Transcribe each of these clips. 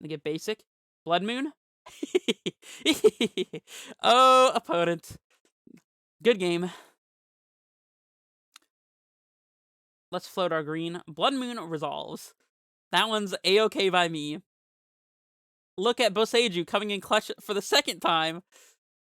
They get basic. Blood Moon. Oh, opponent. Good game. Let's float our green. Blood Moon resolves. That one's A-okay by me. Look at Boseiju coming in clutch for the second time.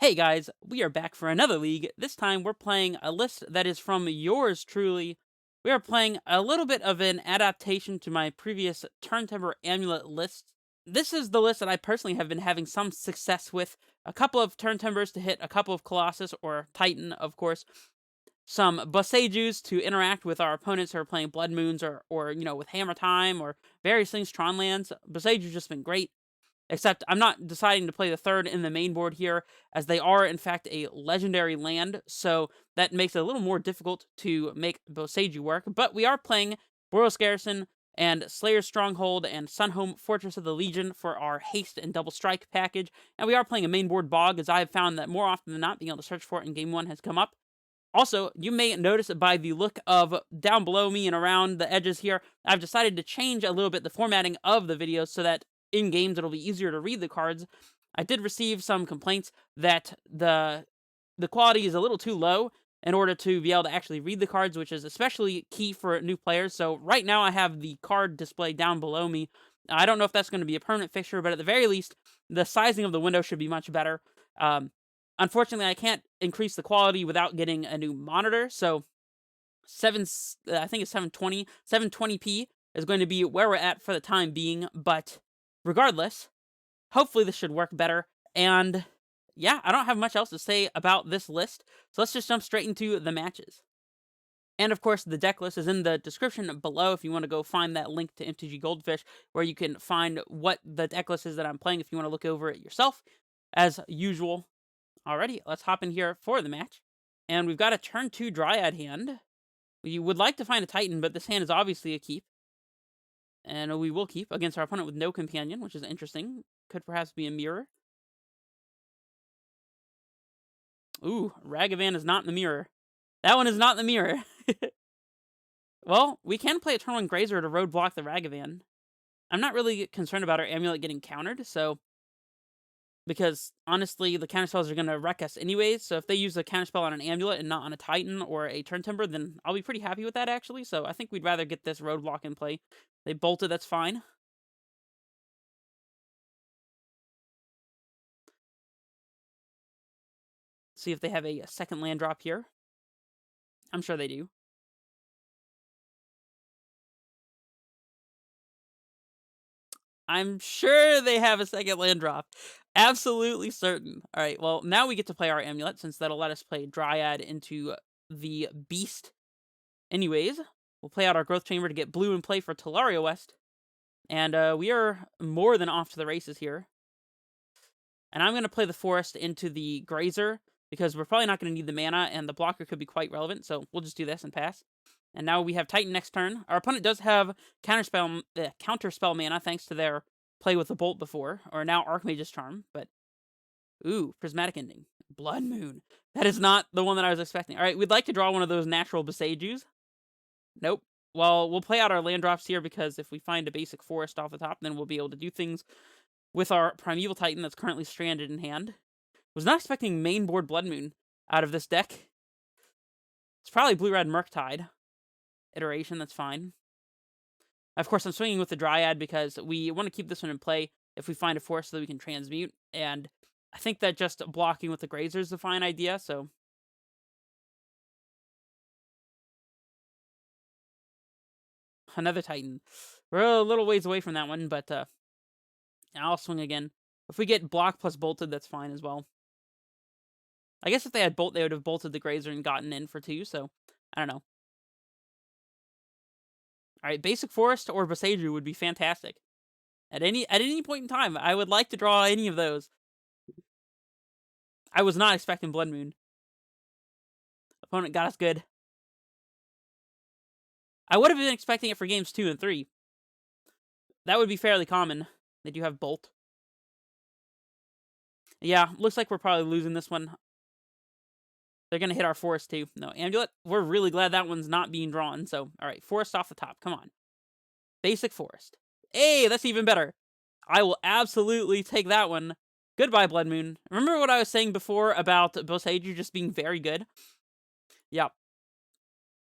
Hey guys, we are back for another league. This time we're playing a list that is from yours truly. We are playing a little bit of an adaptation to my previous Turntimber Amulet list. This is the list that I personally have been having some success with. A couple of Turntimbers to hit a couple of Colossus, or Titan, of course. Some Boseijus to interact with our opponents who are playing Blood Moons, or you know, with Hammer Time, or various things, Tron lands. Boseiju's just been great. Except I'm not deciding to play the third in the main board here, as they are, in fact, a legendary land, so that makes it a little more difficult to make Boseiju work. But we are playing Boros Garrison and Slayer's Stronghold and Sunhome Fortress of the Legion for our Haste and Double Strike package, and we are playing a main board Bog, as I have found that more often than not, being able to search for it in Game 1 has come up. Also, you may notice by the look of down below me and around the edges here, I've decided to change a little bit the formatting of the videos so that in games it'll be easier to read the cards. I did receive some complaints that the quality is a little too low in order to be able to actually read the cards, which is especially key for new players. So right now I have the card display down below me. I don't know if that's going to be a permanent fixture, but at the very least, the sizing of the window should be much better. Unfortunately, I can't increase the quality without getting a new monitor, so I think it's 720p is going to be where we're at for the time being, but regardless, hopefully this should work better. And yeah, I don't have much else to say about this list, so let's just jump straight into the matches. And of course, the deck list is in the description below if you want to go find that link to MTG Goldfish, where you can find what the deck list is that I'm playing if you want to look over it yourself, as usual. Alrighty, let's hop in here for the match. And we've got a turn 2 Dryad hand. We would like to find a Titan, but this hand is obviously a keep. And we will keep against our opponent with no companion, which is interesting. Could perhaps be a mirror. Ooh, Ragavan is not in the mirror. That one is not in the mirror. Well, we can play a turn 1 Grazer to roadblock the Ragavan. I'm not really concerned about our Amulet getting countered, so... Because, honestly, the counterspells are going to wreck us anyways, so if they use a counterspell on an Amulet and not on a Titan or a Turntimber, then I'll be pretty happy with that, actually. So I think we'd rather get this roadblock in play. They bolted, that's fine. See if they have a second land drop here. I'm sure they do. I'm sure they have a second land drop. Absolutely certain. All right, well, now we get to play our Amulet, since that'll let us play Dryad into the Beast. Anyways, we'll play out our Growth Chamber to get blue in play for Talaria West. And we are more than off to the races here. And I'm going to play the Forest into the Grazer, because we're probably not going to need the mana, and the blocker could be quite relevant, so we'll just do this and pass. And now we have Titan next turn. Our opponent does have counterspell mana, thanks to their play with the Bolt before, or now Archmage's Charm, but... Ooh, Prismatic Ending. Blood Moon. That is not the one that I was expecting. Alright, we'd like to draw one of those natural Boseijus. Nope. Well, we'll play out our land drops here, because if we find a basic Forest off the top, then we'll be able to do things with our Primeval Titan that's currently stranded in hand. Was not expecting main board Blood Moon out of this deck. It's probably Blue-Red Murktide iteration, that's fine. Of course, I'm swinging with the Dryad because we want to keep this one in play if we find a Forest so that we can transmute, and I think that just blocking with the Grazer is a fine idea, so... Another Titan. We're a little ways away from that one, but I'll swing again. If we get block plus bolted, that's fine as well. I guess if they had bolt, they would have bolted the Grazer and gotten in for 2, so I don't know. Alright, basic Forest or Boseiju would be fantastic. At any point in time, I would like to draw any of those. I was not expecting Blood Moon. Opponent got us good. I would have been expecting it for games 2 and 3. That would be fairly common. They do have Bolt. Yeah, looks like we're probably losing this one. They're going to hit our Forest too. No, Amulet, we're really glad that one's not being drawn. So, alright, Forest off the top. Come on. Basic Forest. Hey, that's even better. I will absolutely take that one. Goodbye, Blood Moon. Remember what I was saying before about Boseiju just being very good? Yep.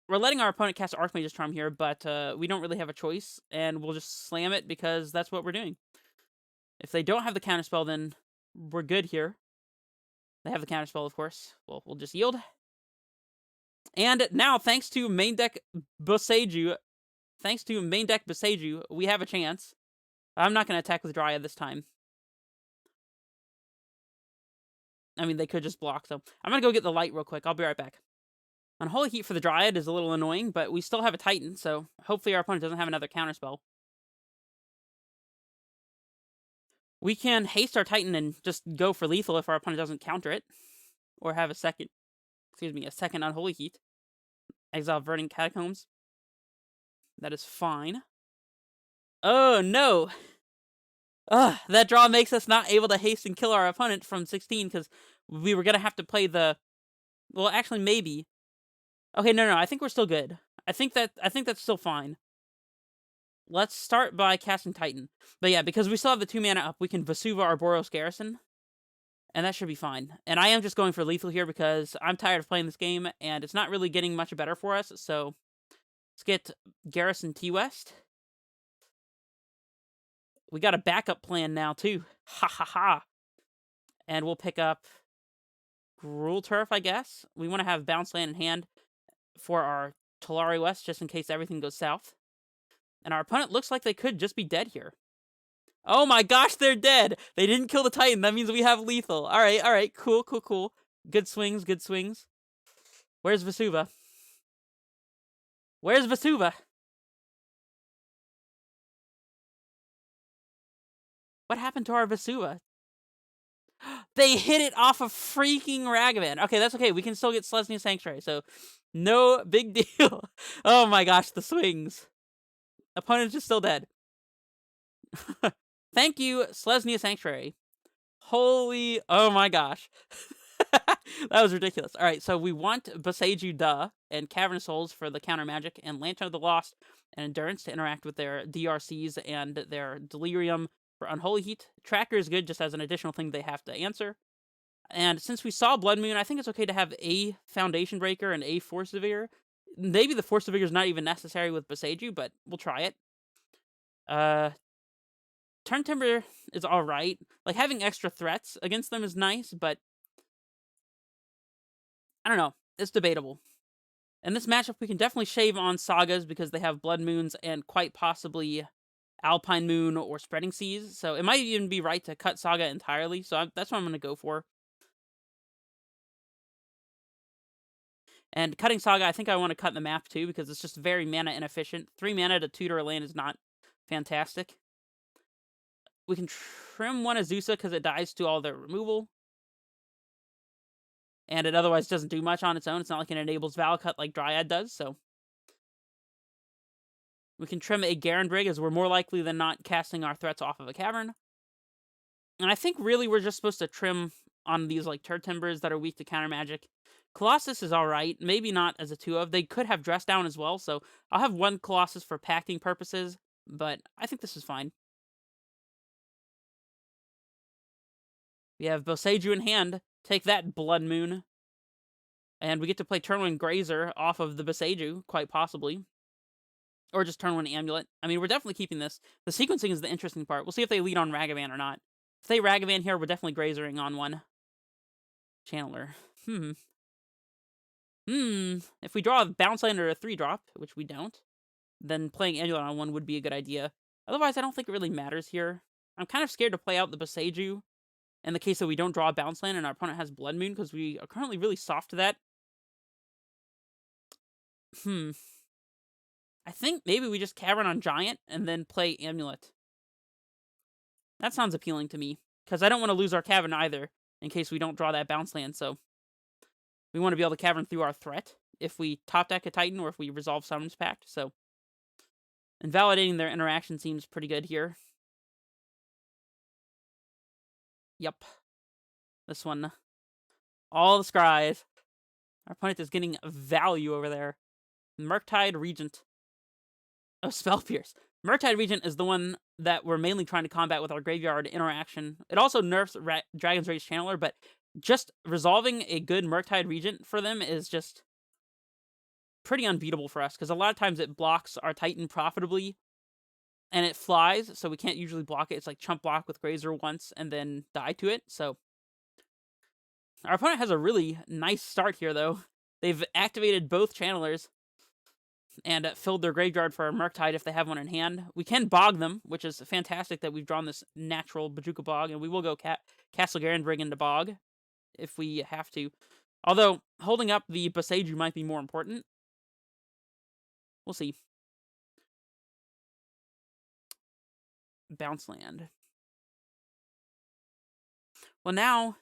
We're letting our opponent cast Archmage's Charm here, but we don't really have a choice, and we'll just slam it because that's what we're doing. If they don't have the counterspell, then we're good here. They have the counterspell, of course. Well, we'll just yield. And now, thanks to main deck Boseiju, we have a chance. I'm not going to attack with Dryad this time. I mean, they could just block, so I'm going to go get the light real quick. I'll be right back. Unholy Heat for the Dryad is a little annoying, but we still have a Titan, so hopefully our opponent doesn't have another counterspell. We can haste our Titan and just go for lethal if our opponent doesn't counter it. Or have a second Unholy Heat. Exile Verdant Catacombs. That is fine. Oh, no! Ugh, that draw makes us not able to haste and kill our opponent from 16, because we were going to have to play the... Well, actually, maybe. Okay, no, I think we're still good. I think that's still fine. Let's start by casting Titan. But yeah, because we still have the 2 mana up, we can Vesuva our Boros Garrison. And that should be fine. And I am just going for lethal here because I'm tired of playing this game, and it's not really getting much better for us, so... Let's get Garrison T-West. We got a backup plan now, too. Ha ha ha. And we'll pick up Gruul Turf, I guess. We want to have Bounce Land in hand for our Talari West, just in case everything goes south. And our opponent looks like they could just be dead here. Oh my gosh, they're dead! They didn't kill the Titan, that means we have lethal. Alright, cool. Good swings. Where's Vesuva? What happened to our Vesuva? They hit it off of freaking Ragavan. Okay, that's okay. We can still get Selesnya Sanctuary, so no big deal. Oh my gosh, the swings. Opponent's just still dead. Thank you, Selesnya Sanctuary. Holy, oh my gosh. That was ridiculous. Alright, so we want Boseiju and Cavern of Souls for the counter magic, and Lantern of the Lost and Endurance to interact with their DRCs and their Delirium for Unholy Heat. Tracker is good just as an additional thing they have to answer. And since we saw Blood Moon, I think it's okay to have a Foundation Breaker and a Force of Vigor. Maybe the Force of Vigor is not even necessary with Boseiju, but we'll try it. Turntimber is alright. Like, having extra threats against them is nice, but I don't know. It's debatable. In this matchup, we can definitely shave on Sagas because they have Blood Moons and quite possibly Alpine Moon or Spreading Seas. So it might even be right to cut Saga entirely. So that's what I'm going to go for. And cutting Saga, I think I want to cut the map too because it's just very mana inefficient. 3 mana to tutor a land is not fantastic. We can trim one Azusa because it dies to all their removal. And it otherwise doesn't do much on its own. It's not like it enables Valakut like Dryad does, so... We can trim a Garen Brig as we're more likely than not casting our threats off of a cavern. And I think really we're just supposed to trim on these like Turntimbers that are weak to counter magic. Colossus is alright, maybe not as a 2-of. They could have Dress Down as well, so I'll have one Colossus for packing purposes, but I think this is fine. We have Boseiju in hand. Take that, Blood Moon. And we get to play turn 1 Grazer off of the Boseiju, quite possibly. Or just turn 1 Amulet. I mean, we're definitely keeping this. The sequencing is the interesting part. We'll see if they lead on Ragavan or not. If they Ragavan here, we're definitely Grazering on one. Channeler. If we draw a Bounce Land or a 3-drop, which we don't, then playing Amulet on one would be a good idea. Otherwise, I don't think it really matters here. I'm kind of scared to play out the Boseiju in the case that we don't draw a Bounce Land and our opponent has Blood Moon, because we are currently really soft to that. I think maybe we just Cavern on Giant and then play Amulet. That sounds appealing to me, because I don't want to lose our Cavern either, in case we don't draw that Bounce Land, so... We want to be able to Cavern through our threat, if we top deck a Titan, or if we resolve Summons Pact, so... Invalidating their interaction seems pretty good here. Yep. This one. All the scries. Our opponent is getting value over there. Murktide Regent. Oh, Spell Pierce. Murktide Regent is the one that we're mainly trying to combat with our graveyard interaction. It also nerfs Dragon's Rage Channeler, but just resolving a good Murktide Regent for them is just pretty unbeatable for us, because a lot of times it blocks our Titan profitably, and it flies, so we can't usually block it. It's like chump block with Grazer once, and then die to it, so... Our opponent has a really nice start here, though. They've activated both Channelers, and filled their graveyard for a Murktide if they have one in hand. We can bog them, which is fantastic that we've drawn this natural Bojuka Bog, and we will go Castle Garenbrig into bog if we have to. Although, holding up the Boseiju might be more important. We'll see. Bounce land. Well, now...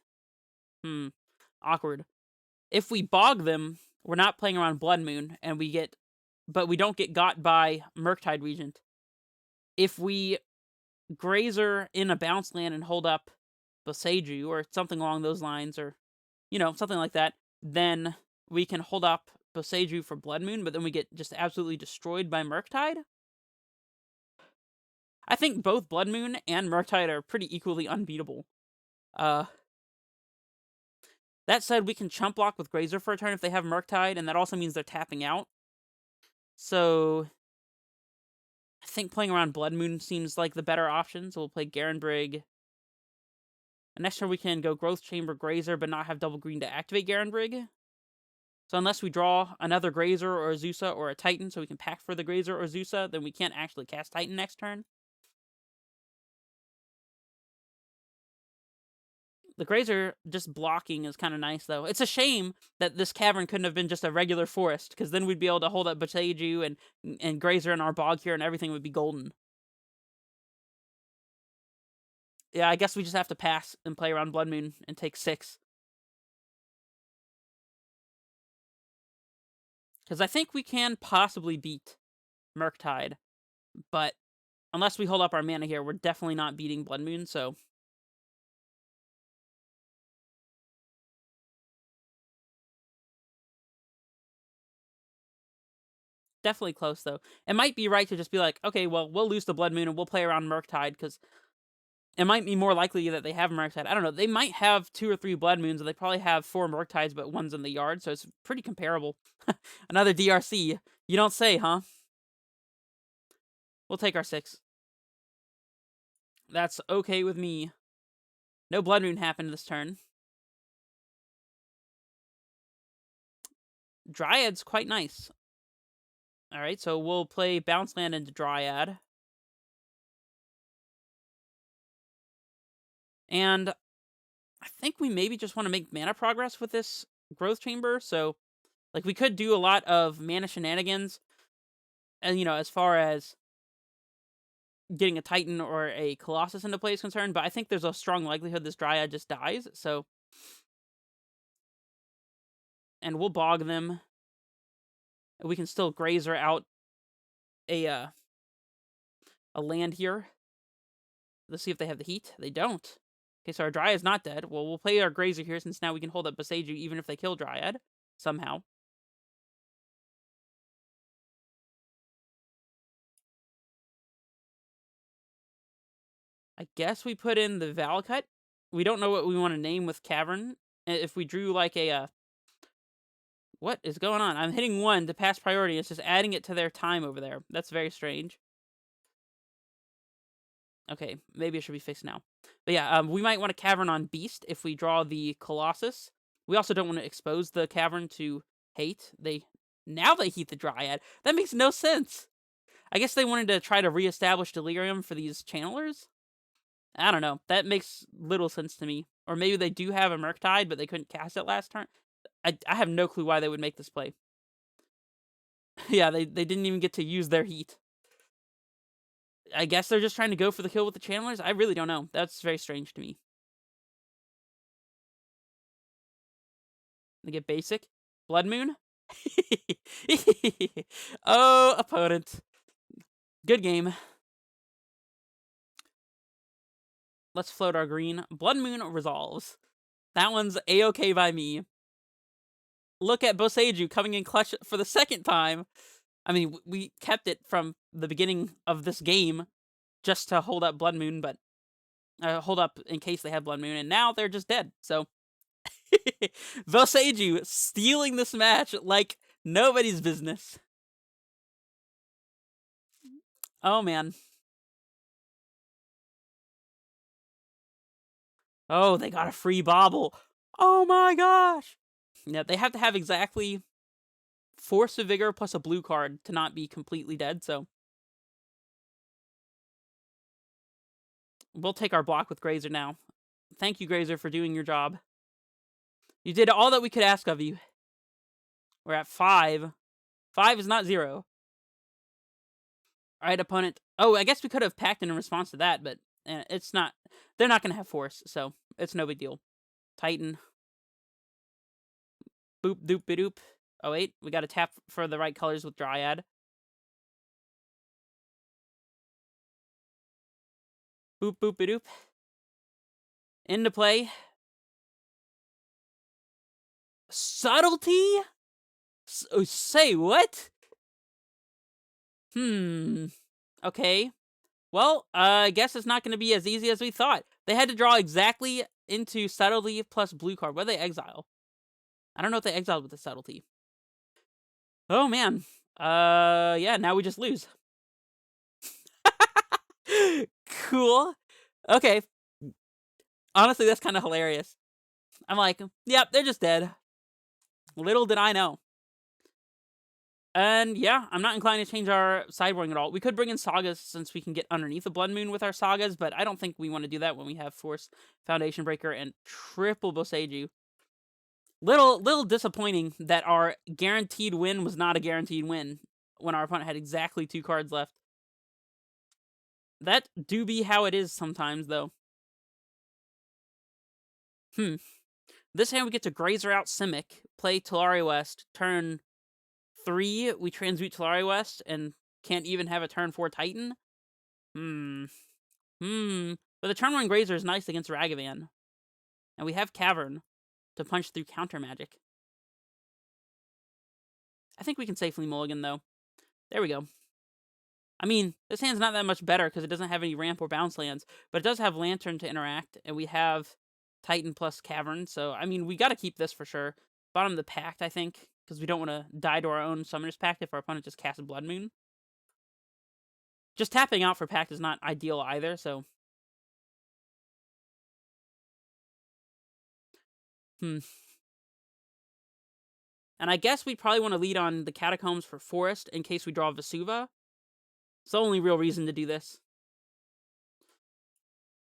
awkward. If we bog them, we're not playing around Blood Moon, and we get... But we don't get got by Murktide Regent. If we Grazer in a bounce land and hold up Boseiju, or something along those lines, or, you know, something like that, then we can hold up Boseiju for Blood Moon, but then we get just absolutely destroyed by Murktide. I think both Blood Moon and Murktide are pretty equally unbeatable. That said, we can chump block with Grazer for a turn if they have Murktide, and that also means they're tapping out. So, I think playing around Blood Moon seems like the better option, so we'll play Garenbrig. And next turn we can go Growth Chamber Grazer, but not have double green to activate Garenbrig. So unless we draw another Grazer or a Zusa or a Titan, so we can pack for the Grazer or Zusa, then we can't actually cast Titan next turn. The Grazer just blocking is kind of nice, though. It's a shame that this cavern couldn't have been just a regular forest, because then we'd be able to hold up Boseiju and Grazer in our bog here, and everything would be golden. Yeah, I guess we just have to pass and play around Blood Moon and take 6. Because I think we can possibly beat Murktide, but unless we hold up our mana here, we're definitely not beating Blood Moon, so... Definitely close, though. It might be right to just be like, okay, well, we'll lose the Blood Moon and we'll play around Murktide, because it might be more likely that they have Murktide. I don't know. They might have 2 or 3 Blood Moons, and they probably have 4 Murktides, but one's in the yard, so it's pretty comparable. Another DRC. You don't say, huh? We'll take our 6. That's okay with me. No Blood Moon happened this turn. Dryad's quite nice. Alright, so we'll play Bounce Land into Dryad. And I think we maybe just want to make mana progress with this Growth Chamber, so... Like, we could do a lot of mana shenanigans, and, you know, as far as getting a Titan or a Colossus into play is concerned, but I think there's a strong likelihood this Dryad just dies, so... And we'll bog them. We can still Grazer out a land here. Let's see if they have the heat. They don't. Okay, so our Dryad's not dead. Well, we'll play our Grazer here, since now we can hold up Boseiju even if they kill Dryad. Somehow. I guess we put in the Valakut. We don't know what we want to name with Cavern. If we drew like a... What is going on? I'm hitting 1 to pass priority. It's just adding it to their time over there. That's very strange. Okay, maybe it should be fixed now. But yeah, we might want to Cavern on Beast if we draw the Colossus. We also don't want to expose the Cavern to hate. Now they heat the Dryad. That makes no sense. I guess they wanted to try to reestablish Delirium for these Channelers? I don't know. That makes little sense to me. Or maybe they do have a Murktide, but they couldn't cast it last turn. I have no clue why they would make this play. Yeah, they didn't even get to use their heat. I guess they're just trying to go for the kill with the Channelers? I really don't know. That's very strange to me. They get basic. Blood Moon? Oh, opponent. Good game. Let's float our green. Blood Moon resolves. That one's A-okay by me. Look at Boseiju coming in clutch for the 2nd time. I mean, we kept it from the beginning of this game just to hold up Blood Moon, but hold up in case they have Blood Moon, and now they're just dead. So Boseiju stealing this match like nobody's business. Oh man. Oh, they got a free bobble. Oh my gosh. Yeah, they have to have exactly Force of Vigor plus a blue card to not be completely dead, so we'll take our block with Grazer now. Thank you, Grazer, for doing your job. You did all that we could ask of you. We're at 5. 5 is not 0. Alright, opponent. Oh, I guess we could have packed in response to that, but it's not. They're not going to have Force, so it's no big deal. Titan. Boop, doop, doop. Oh, wait. We got to tap for the right colors with Dryad. Boop, boop, doop. Into play. Subtlety? Say what? Okay. Well, I guess it's not going to be as easy as we thought. They had to draw exactly into Subtlety plus blue card. What did they exile? I don't know if they exiled with the Subtlety. Oh, man. Yeah, now we just lose. Cool. Okay. Honestly, that's kind of hilarious. I'm like, yep, they're just dead. Little did I know. And yeah, I'm not inclined to change our sideboarding at all. We could bring in Sagas since we can get underneath the Blood Moon with our Sagas, but I don't think we want to do that when we have Force, Foundation Breaker, and triple Boseiju. Little disappointing that our guaranteed win was not a guaranteed win when our opponent had exactly 2 cards left. That do be how it is sometimes, though. This hand we get to Grazer out Simic, play Talari West, turn 3, we transmute Talari West, and can't even have a turn 4 Titan? But the turn 1 Grazer is nice against Ragavan. And we have Cavern to punch through counter magic. I think we can safely mulligan, though. There we go. I mean, this hand's not that much better because it doesn't have any ramp or bounce lands, but it does have Lantern to interact, and we have Titan plus Cavern, so, I mean, we gotta keep this for sure. Bottom of the Pact, I think, because we don't want to die to our own Summoner's Pact if our opponent just casts Blood Moon. Just tapping out for Pact is not ideal either, so... And I guess we probably want to lead on the Catacombs for Forest in case we draw Vesuva. It's the only real reason to do this.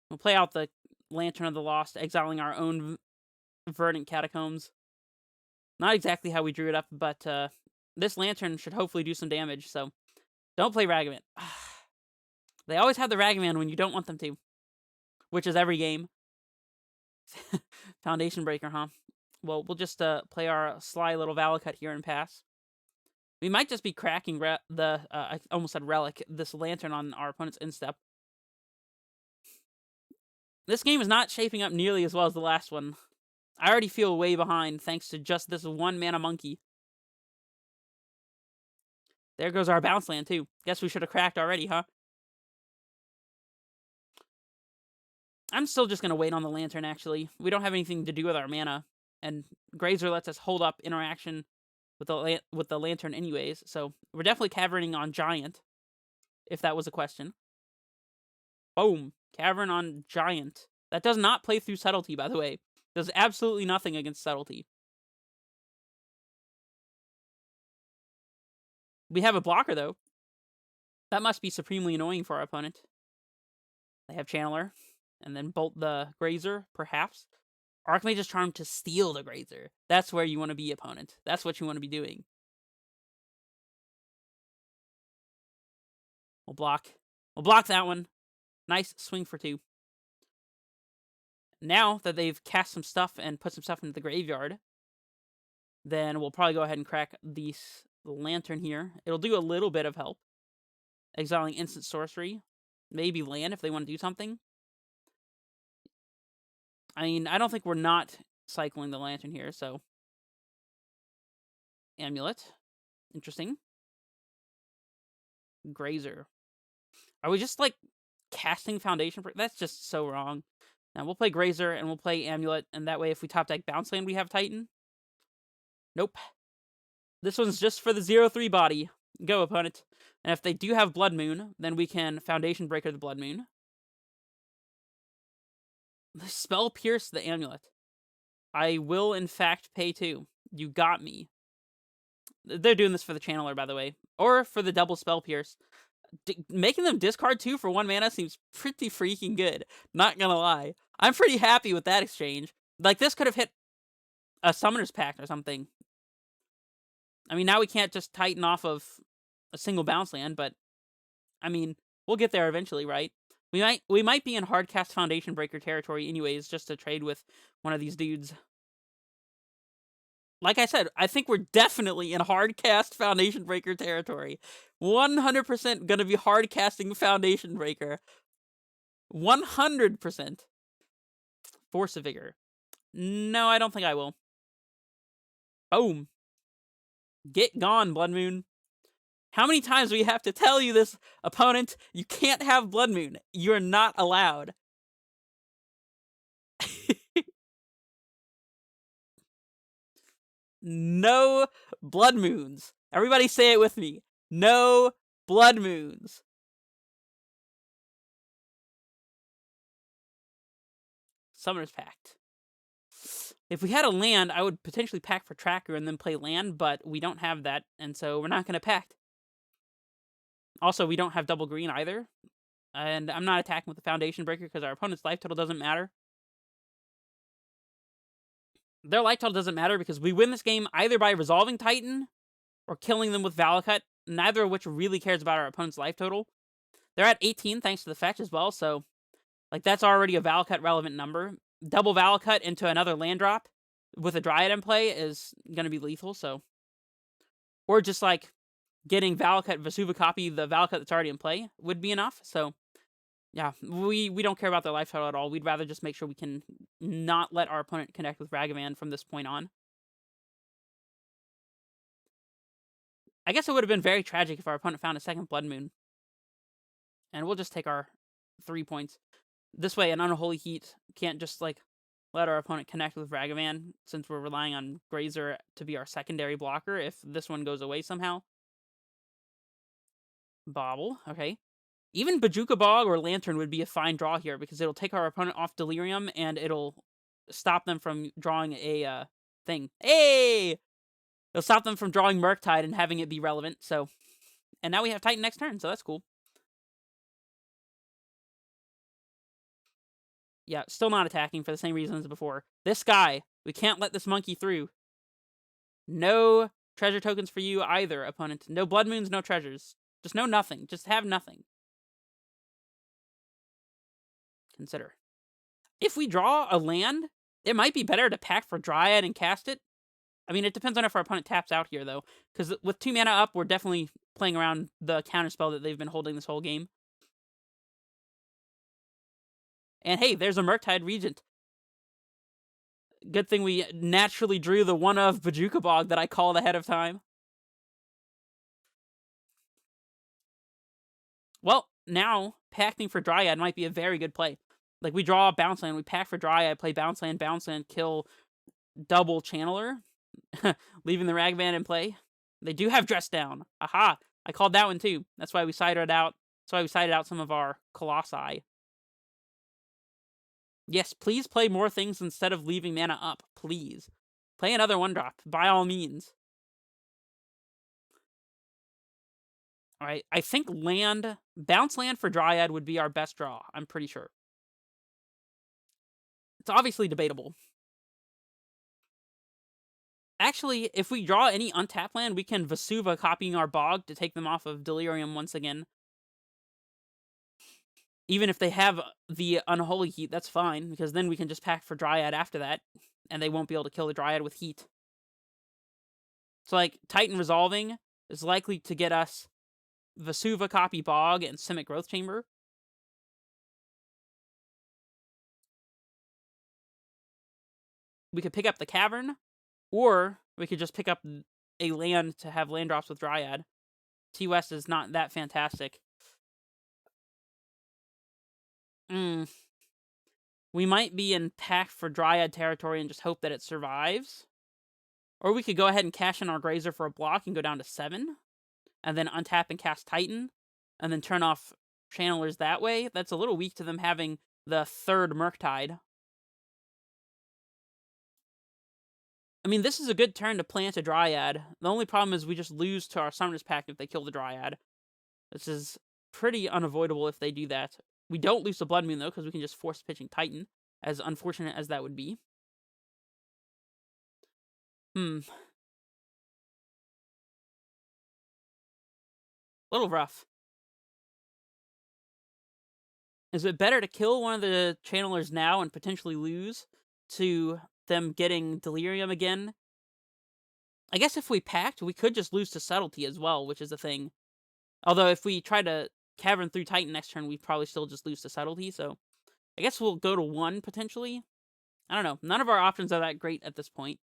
We'll play out the Lantern of the Lost, exiling our own Verdant Catacombs. Not exactly how we drew it up, but this Lantern should hopefully do some damage, so don't play Ragavan. They always have the Ragavan when you don't want them to, which is every game. Foundation Breaker, huh? Well, we'll just play our sly little Valakut here and pass. We might just be cracking I almost said Relic, this Lantern on our opponent's instep. This game is not shaping up nearly as well as the last one. I already feel way behind thanks to just this 1 mana monkey. There goes our bounce land, too. Guess we should have cracked already, huh? I'm still just going to wait on the Lantern, actually. We don't have anything to do with our mana. And Grazer lets us hold up interaction with the Lantern anyways. So we're definitely caverning on Giant, if that was a question. Boom. Cavern on Giant. That does not play through Subtlety, by the way. Does absolutely nothing against Subtlety. We have a blocker, though. That must be supremely annoying for our opponent. They have Channeler. And then bolt the Grazer, perhaps. Archmage's Charm to steal the Grazer. That's where you want to be, opponent. That's what you want to be doing. We'll block. We'll block that one. Nice swing for 2. Now that they've cast some stuff and put some stuff into the graveyard, then we'll probably go ahead and crack the Lantern here. It'll do a little bit of help. Exiling instant sorcery. Maybe land if they want to do something. I mean, I don't think we're not cycling the Lantern here, so... Amulet. Interesting. Grazer. Are we just, like, casting Foundation? That's just so wrong. Now, we'll play Grazer, and we'll play Amulet, and that way if we top deck Bounce Land, we have Titan. Nope. This one's just for the 0-3 body. Go, opponent. And if they do have Blood Moon, then we can Foundation Breaker the Blood Moon. Spell Pierce the Amulet. I will, in fact, pay 2. You got me. They're doing this for the Channeler, by the way. Or for the double Spell Pierce. Making them discard 2 for 1 mana seems pretty freaking good. Not gonna lie. I'm pretty happy with that exchange. Like, this could have hit a Summoner's Pact or something. I mean, now we can't just Titan off of a single bounce land, but I mean, we'll get there eventually, right? We might be in hardcast Foundation Breaker territory anyways, just to trade with one of these dudes. Like I said, I think we're definitely in hardcast Foundation Breaker territory. 100% gonna be hardcasting Foundation Breaker. 100%. Force of Vigor. No, I don't think I will. Boom. Get gone, Blood Moon. How many times do we have to tell you this, opponent? You can't have Blood Moon. You're not allowed. No Blood Moons. Everybody say it with me. No Blood Moons. Summoner's Pact. If we had a land, I would potentially pack for Tracker and then play land, but we don't have that, and so we're not going to pact. Also, we don't have double green either, and I'm not attacking with the Foundation Breaker because our opponent's life total doesn't matter. Their life total doesn't matter because we win this game either by resolving Titan or killing them with Valakut, neither of which really cares about our opponent's life total. They're at 18 thanks to the fetch as well, so like that's already a Valakut relevant number. Double Valakut into another land drop with a Dryad in play is going to be lethal, so... Or just, like, getting Valakut Vesuva copy the Valakut that's already in play would be enough, so... Yeah, we don't care about their life total at all. We'd rather just make sure we can not let our opponent connect with Ragavan from this point on. I guess it would have been very tragic if our opponent found a second Blood Moon. And we'll just take our 3 points. This way, an Unholy Heat can't just, like, let our opponent connect with Ragavan, since we're relying on Grazer to be our secondary blocker if this one goes away somehow. Bobble, okay. Even Bojuka Bog or Lantern would be a fine draw here, because it'll take our opponent off Delirium, and it'll stop them from drawing a, thing. Hey! It'll stop them from drawing Murktide and having it be relevant, so... And now we have Titan next turn, so that's cool. Yeah, still not attacking for the same reasons as before. This guy, we can't let this monkey through. No treasure tokens for you either, opponent. No Blood Moons, no treasures. Just no nothing. Just have nothing. Consider. If we draw a land, it might be better to pack for Dryad and cast it. I mean, it depends on if our opponent taps out here, though. Because with 2 mana up, we're definitely playing around the counterspell that they've been holding this whole game. And hey, there's a Murktide Regent. Good thing we naturally drew the one of Bojuka Bog that I called ahead of time. Well, now, packing for Dryad might be a very good play. Like, we draw a bounce land, we pack for Dryad, play bounce land, kill double Channeler, leaving the Ragavan in play. They do have Dress Down. Aha! I called that one too. That's why we sided out. That's why we sided out some of our Colossi. Yes, please play more things instead of leaving mana up. Please. Play another 1-drop, by all means. Alright, I think bounce land for Dryad would be our best draw. I'm pretty sure. It's obviously debatable. Actually, if we draw any untapped land, we can Vesuva copying our Bog to take them off of Delirium once again. Even if they have the Unholy Heat, that's fine, because then we can just pack for Dryad after that, and they won't be able to kill the Dryad with Heat. So, like, Titan Resolving is likely to get us Vesuva copy Bog and Simic Growth Chamber. We could pick up the Cavern, or we could just pick up a land to have land drops with Dryad T-West is not that fantastic. We might be in pack for Dryad territory and just hope that it survives. Or we could go ahead and cash in our Grazer for a block and go down to 7. And then untap and cast Titan. And then turn off Channelers that way. That's a little weak to them having the 3rd Murktide. I mean, this is a good turn to plant a Dryad. The only problem is we just lose to our Summoners Pack if they kill the Dryad. This is pretty unavoidable if they do that. We don't lose to Blood Moon, though, because we can just force pitching Titan, as unfortunate as that would be. Little rough. Is it better to kill one of the Channelers now and potentially lose to them getting Delirium again? I guess if we packed, we could just lose to Subtlety as well, which is a thing. Although if we try to Cavern through Titan next turn, we'd probably still just lose to Subtlety, so I guess we'll go to 1, potentially. I don't know. None of our options are that great at this point.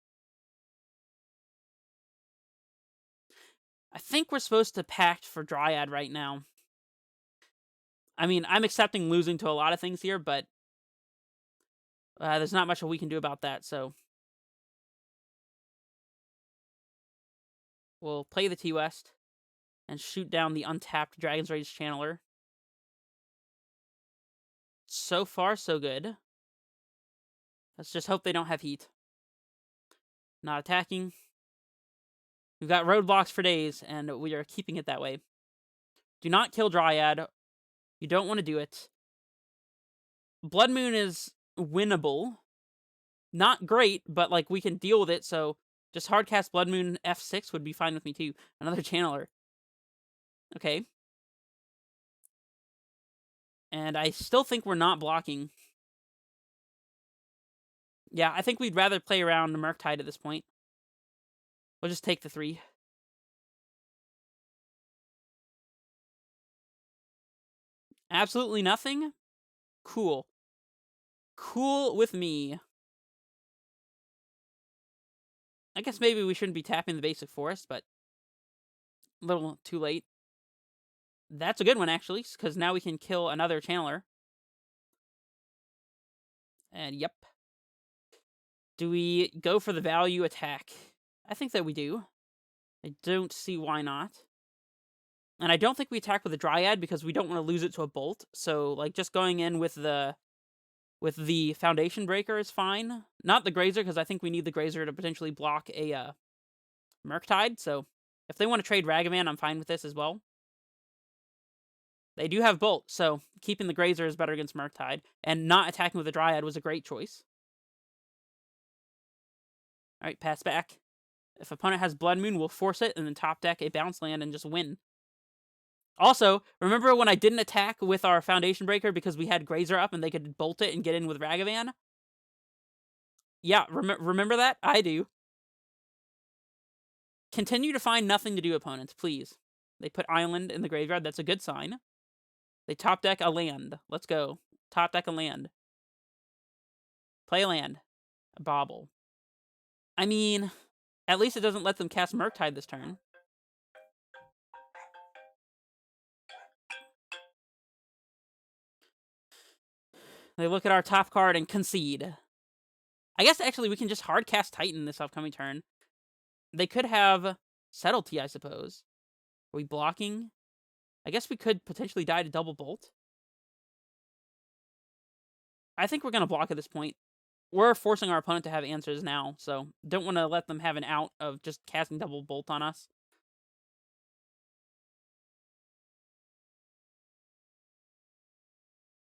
I think we're supposed to pact for Dryad right now. I mean, I'm accepting losing to a lot of things here, but there's not much we can do about that, so we'll play the T-West and shoot down the untapped Dragon's Rage Channeler. So far, so good. Let's just hope they don't have heat. Not attacking. We've got roadblocks for days, and we are keeping it that way. Do not kill Dryad. You don't want to do it. Blood Moon is winnable. Not great, but like we can deal with it, so just hardcast Blood Moon F6 would be fine with me too. Another Channeler. Okay. And I still think we're not blocking. Yeah, I think we'd rather play around the Murktide at this point. We'll just take the 3. Absolutely nothing? Cool. Cool with me. I guess maybe we shouldn't be tapping the basic forest, but a little too late. That's a good one, actually, because now we can kill another Channeler. And yep. Do we go for the value attack? I think that we do. I don't see why not. And I don't think we attack with a Dryad because we don't want to lose it to a Bolt. So, like, just going in with the Foundation Breaker is fine. Not the Grazer, because I think we need the Grazer to potentially block a Murktide. So, if they want to trade Ragavan, I'm fine with this as well. They do have Bolt, so keeping the Grazer is better against Murktide. And not attacking with a Dryad was a great choice. Alright, pass back. If opponent has Blood Moon, we'll force it and then top deck a bounce land and just win. Also, remember when I didn't attack with our Foundation Breaker because we had Grazer up and they could bolt it and get in with Ragavan? Yeah, remember that? I do. Continue to find nothing to do, opponents, please. They put Island in the graveyard. That's a good sign. They top deck a land. Let's go. Top deck a land. Play a land. A Bauble. I mean, at least it doesn't let them cast Murktide this turn. They look at our top card and concede. I guess actually we can just hard cast Titan this upcoming turn. They could have Subtlety, I suppose. Are we blocking? I guess we could potentially die to double bolt. I think we're going to block at this point. We're forcing our opponent to have answers now, so don't want to let them have an out of just casting double bolt on us.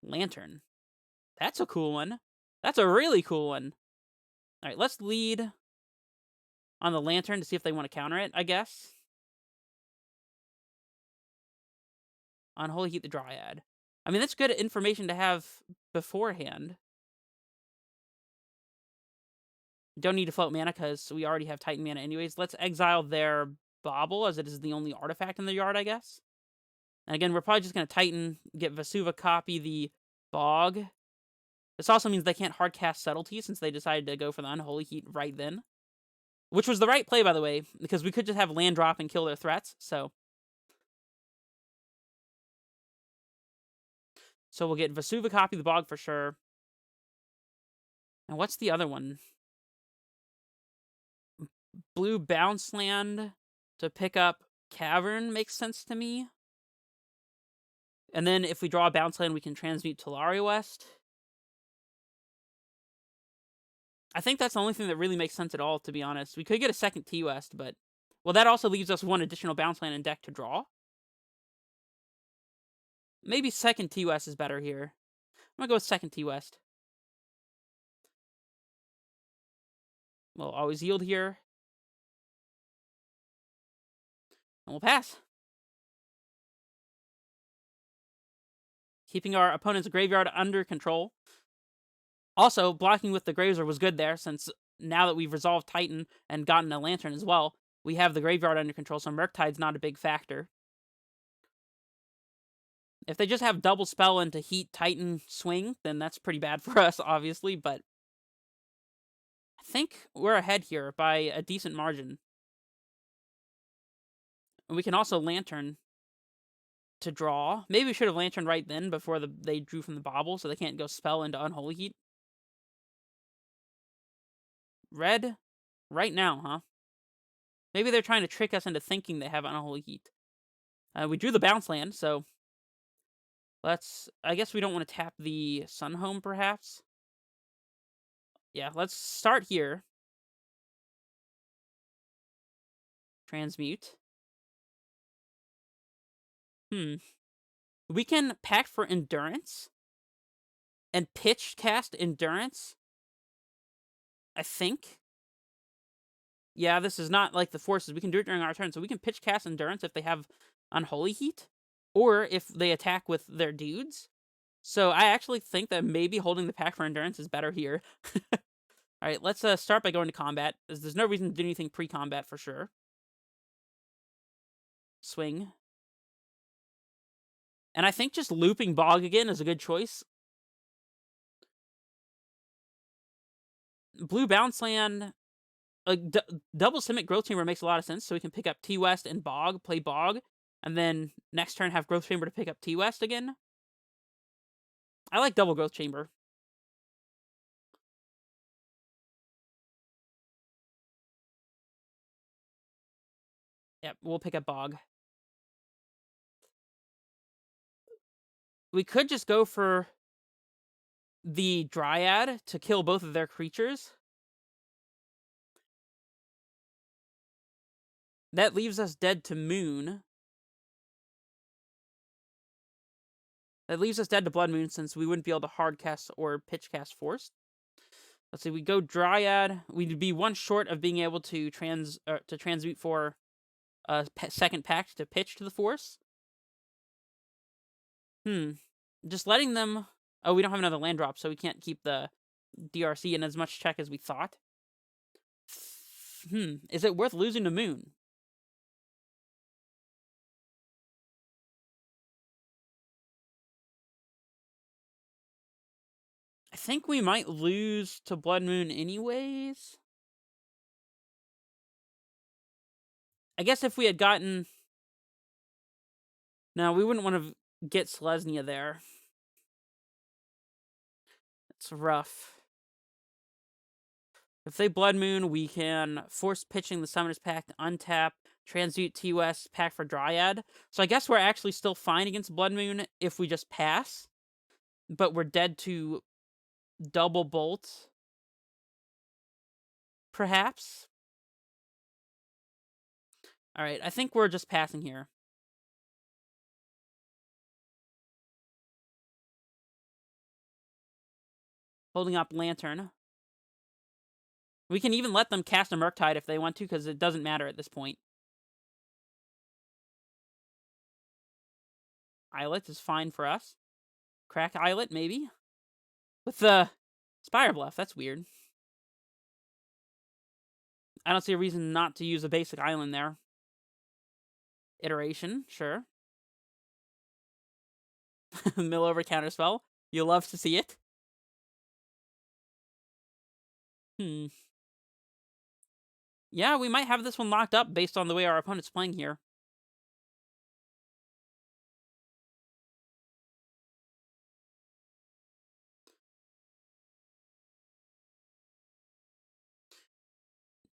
Lantern. That's a cool one. That's a really cool one. Alright, let's lead on the Lantern to see if they want to counter it, I guess. Unholy Heat the Dryad. I mean, that's good information to have beforehand. Don't need to float mana because we already have Titan mana anyways. Let's exile their Bauble as it is the only artifact in the yard, I guess. And again, we're probably just going to Titan, get Vesuva, copy the Bog. This also means they can't hardcast Subtlety since they decided to go for the Unholy Heat right then. Which was the right play, by the way, because we could just have land drop and kill their threats, so So we'll get Vesuva copy the bog for sure. And what's the other one? Blue bounce land to pick up Cavern makes sense to me. And then if we draw a bounce land, we can transmute Tolaria West. I think that's the only thing that really makes sense at all, to be honest. We could get a second T-West, but... Well, that also leaves us one additional bounce land in deck to draw. Maybe second T-West is better here. I'm gonna go with second T-West. We'll always yield here. And we'll pass. Keeping our opponent's graveyard under control. Also, blocking with the Grazer was good there, since now that we've resolved Titan and gotten a Lantern as well, we have the graveyard under control, so Murktide's not a big factor. If they just have double spell into Heat Titan swing, then that's pretty bad for us, obviously, but I think we're ahead here by a decent margin. And we can also Lantern to draw. Maybe we should have Lantern right then before they drew from the bobble, so they can't go spell into Unholy Heat. Red right now, huh? Maybe they're trying to trick us into thinking they have Unholy Heat. We drew the bounce land, so I guess we don't want to tap the Sunhome, perhaps. Yeah, let's start here. Transmute. We can pack for Endurance and pitch cast Endurance, I think. Yeah, this is not like the forces. We can do it during our turn, so we can pitch cast Endurance if they have Unholy Heat, or if they attack with their dudes. So I actually think that maybe holding the pack for Endurance is better here. Alright, let's start by going to combat, as there's no reason to do anything pre-combat for sure. Swing. And I think just looping Bog again is a good choice. Blue bounce land, double Simic Growth Chamber makes a lot of sense, so we can pick up T-West and Bog, play Bog, and then next turn have Growth Chamber to pick up T-West again. I like double Growth Chamber. Yep, we'll pick up Bog. We could just go for the Dryad to kill both of their creatures. That leaves us dead to Moon. That leaves us dead to Blood Moon, since we wouldn't be able to hard cast or pitch cast Force. Let's see, we go Dryad. We'd be one short of being able to transmute for a second pact to pitch to the Force. Just letting them... Oh, we don't have another land drop, so we can't keep the DRC in as much check as we thought. Is it worth losing to Moon? I think we might lose to Blood Moon anyways. I guess if we had gotten... No, we wouldn't want to get Selesnya there. It's rough. If they Blood Moon, we can force pitching the Summoner's Pact, untap, transmute T-West, pack for Dryad. So I guess we're actually still fine against Blood Moon if we just pass. But we're dead to double Bolt. Perhaps? Alright, I think we're just passing here. Holding up Lantern. We can even let them cast a Murktide if they want to, because it doesn't matter at this point. Islet is fine for us. Crack Islet, maybe? With the Spire Bluff, that's weird. I don't see a reason not to use a basic island there. Iteration, sure. Mill over Counterspell. You'll love to see it. Yeah, we might have this one locked up based on the way our opponent's playing here.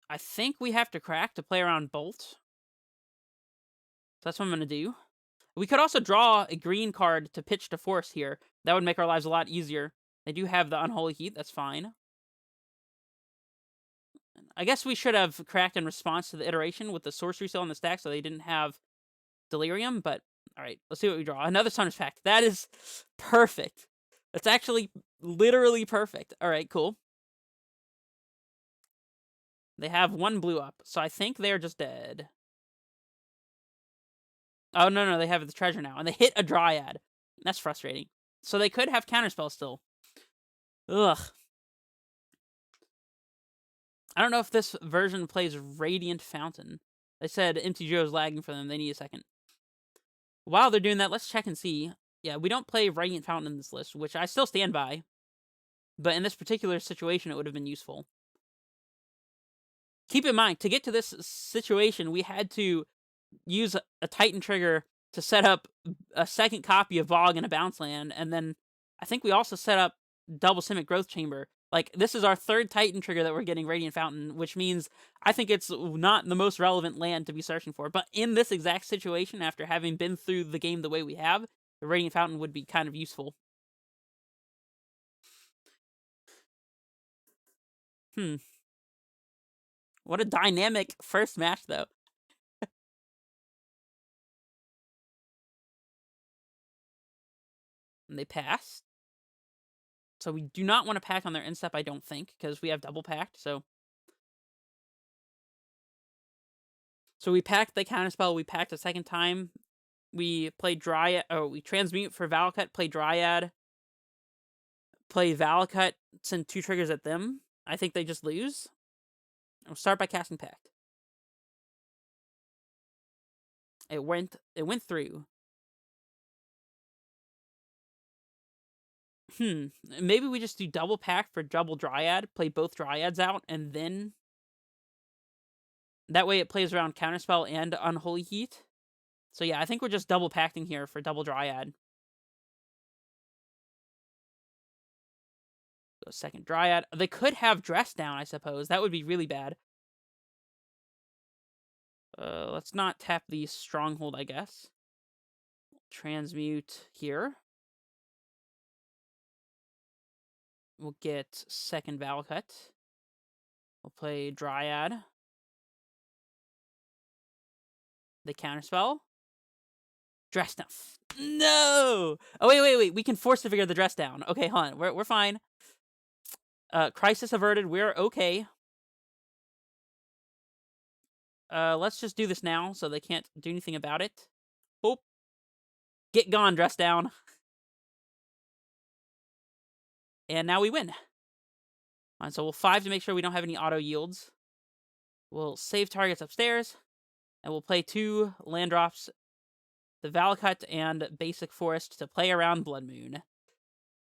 I think we have to crack to play around Bolt. So that's what I'm going to do. We could also draw a green card to pitch to Force here. That would make our lives a lot easier. They do have the Unholy Heat, that's fine. I guess we should have cracked in response to the iteration with the Sorcery Seal on the stack so they didn't have Delirium, but alright, let's see what we draw. Another Summoner's Pact. That is perfect. That's actually literally perfect. Alright, cool. They have one blue up, so I think they're just dead. Oh, no, they have the treasure now, and they hit a Dryad. That's frustrating. So they could have Counterspell still. Ugh. I don't know if this version plays Radiant Fountain. They said MTGO is lagging for them. They need a second. While they're doing that, let's check and see. Yeah, we don't play Radiant Fountain in this list, which I still stand by. But in this particular situation, it would have been useful. Keep in mind, to get to this situation, we had to use a Titan trigger to set up a second copy of Bog and a Bounce Land, and then I think we also set up Double Simic Growth Chamber. Like, this is our third Titan trigger that we're getting Radiant Fountain, which means I think it's not the most relevant land to be searching for. But in this exact situation, after having been through the game the way we have, the Radiant Fountain would be kind of useful. What a dynamic first match, though. And they passed. So we do not want to pack on their instep, I don't think, because we have double packed, so we packed the counterspell, we packed a second time. We played Dryad, we transmute for Valakut, play Dryad, play Valakut, send 2 triggers at them. I think they just lose. We'll start by casting Pact. It went through. Maybe we just do double pack for double Dryad, play both Dryads out, and then that way it plays around Counterspell and Unholy Heat. So yeah, I think we're just double packing here for double Dryad. Go second Dryad. They could have Dress Down, I suppose. That would be really bad. Let's not tap the Stronghold, I guess. Transmute here. We'll get second Valakut. We'll play Dryad. The Counterspell. Dress Down. No! Oh, wait. We can force to figure the Dress Down. Okay, hold on. We're fine. Crisis averted. We're okay. Let's just do this now so they can't do anything about it. Oh. Get gone, Dress Down. And now we win. Alright, so we'll 5 to make sure we don't have any auto yields. We'll save targets upstairs. And we'll play 2 land drops, the Valakut and Basic Forest, to play around Blood Moon.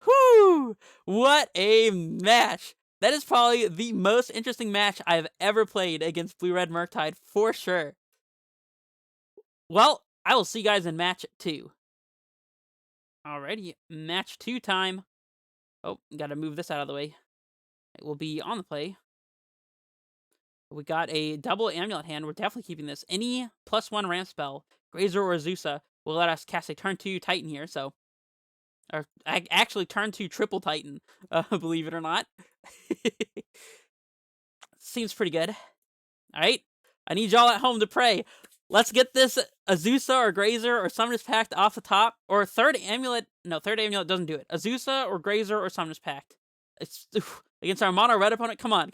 Whoo! What a match! That is probably the most interesting match I've ever played against Blue-Red Murktide, for sure. Well, I will see you guys in match 2. Alrighty, match 2 time. Oh, gotta move this out of the way. It will be on the play. We got a double Amulet hand. We're definitely keeping this. Any +1 ramp spell, Grazer or Azusa, will let us cast a turn 2 Titan here, so... Or, actually, turn 2 triple Titan, believe it or not. Seems pretty good. Alright, I need y'all at home to pray. Let's get this Azusa or Grazer or Summoner's Pact off the top. Or third Amulet. No, third Amulet doesn't do it. Azusa or Grazer or Summoner's Pact. It's against our mono red opponent. Come on.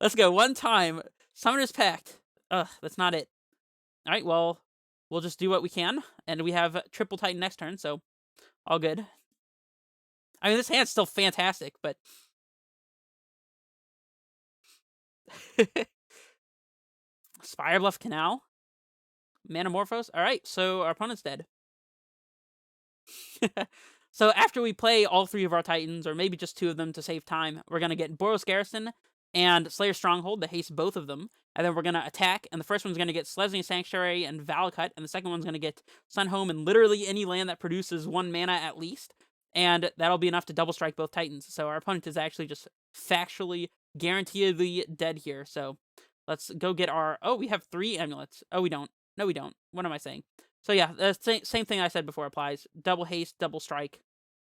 Let's go. One time. Summoner's Pact. Ugh, that's not it. Alright, well, we'll just do what we can. And we have triple Titan next turn, so all good. I mean, this hand's still fantastic, but... Spirebluff Canal. Manamorphose. Alright, so our opponent's dead. So after we play all 3 of our Titans, or maybe just 2 of them to save time, we're going to get Boros Garrison and Slayer Stronghold to haste both of them. And then we're going to attack, and the first one's going to get Selesnya Sanctuary and Valakut, and the second one's going to get Sunhome and literally any land that produces 1 mana at least. And that'll be enough to double strike both Titans. So our opponent is actually just factually, guaranteedly dead here. So Let's go get our... Oh, we have 3 amulets. Oh, we don't. No, we don't. What am I saying? So yeah, the same thing I said before applies. Double haste, double strike.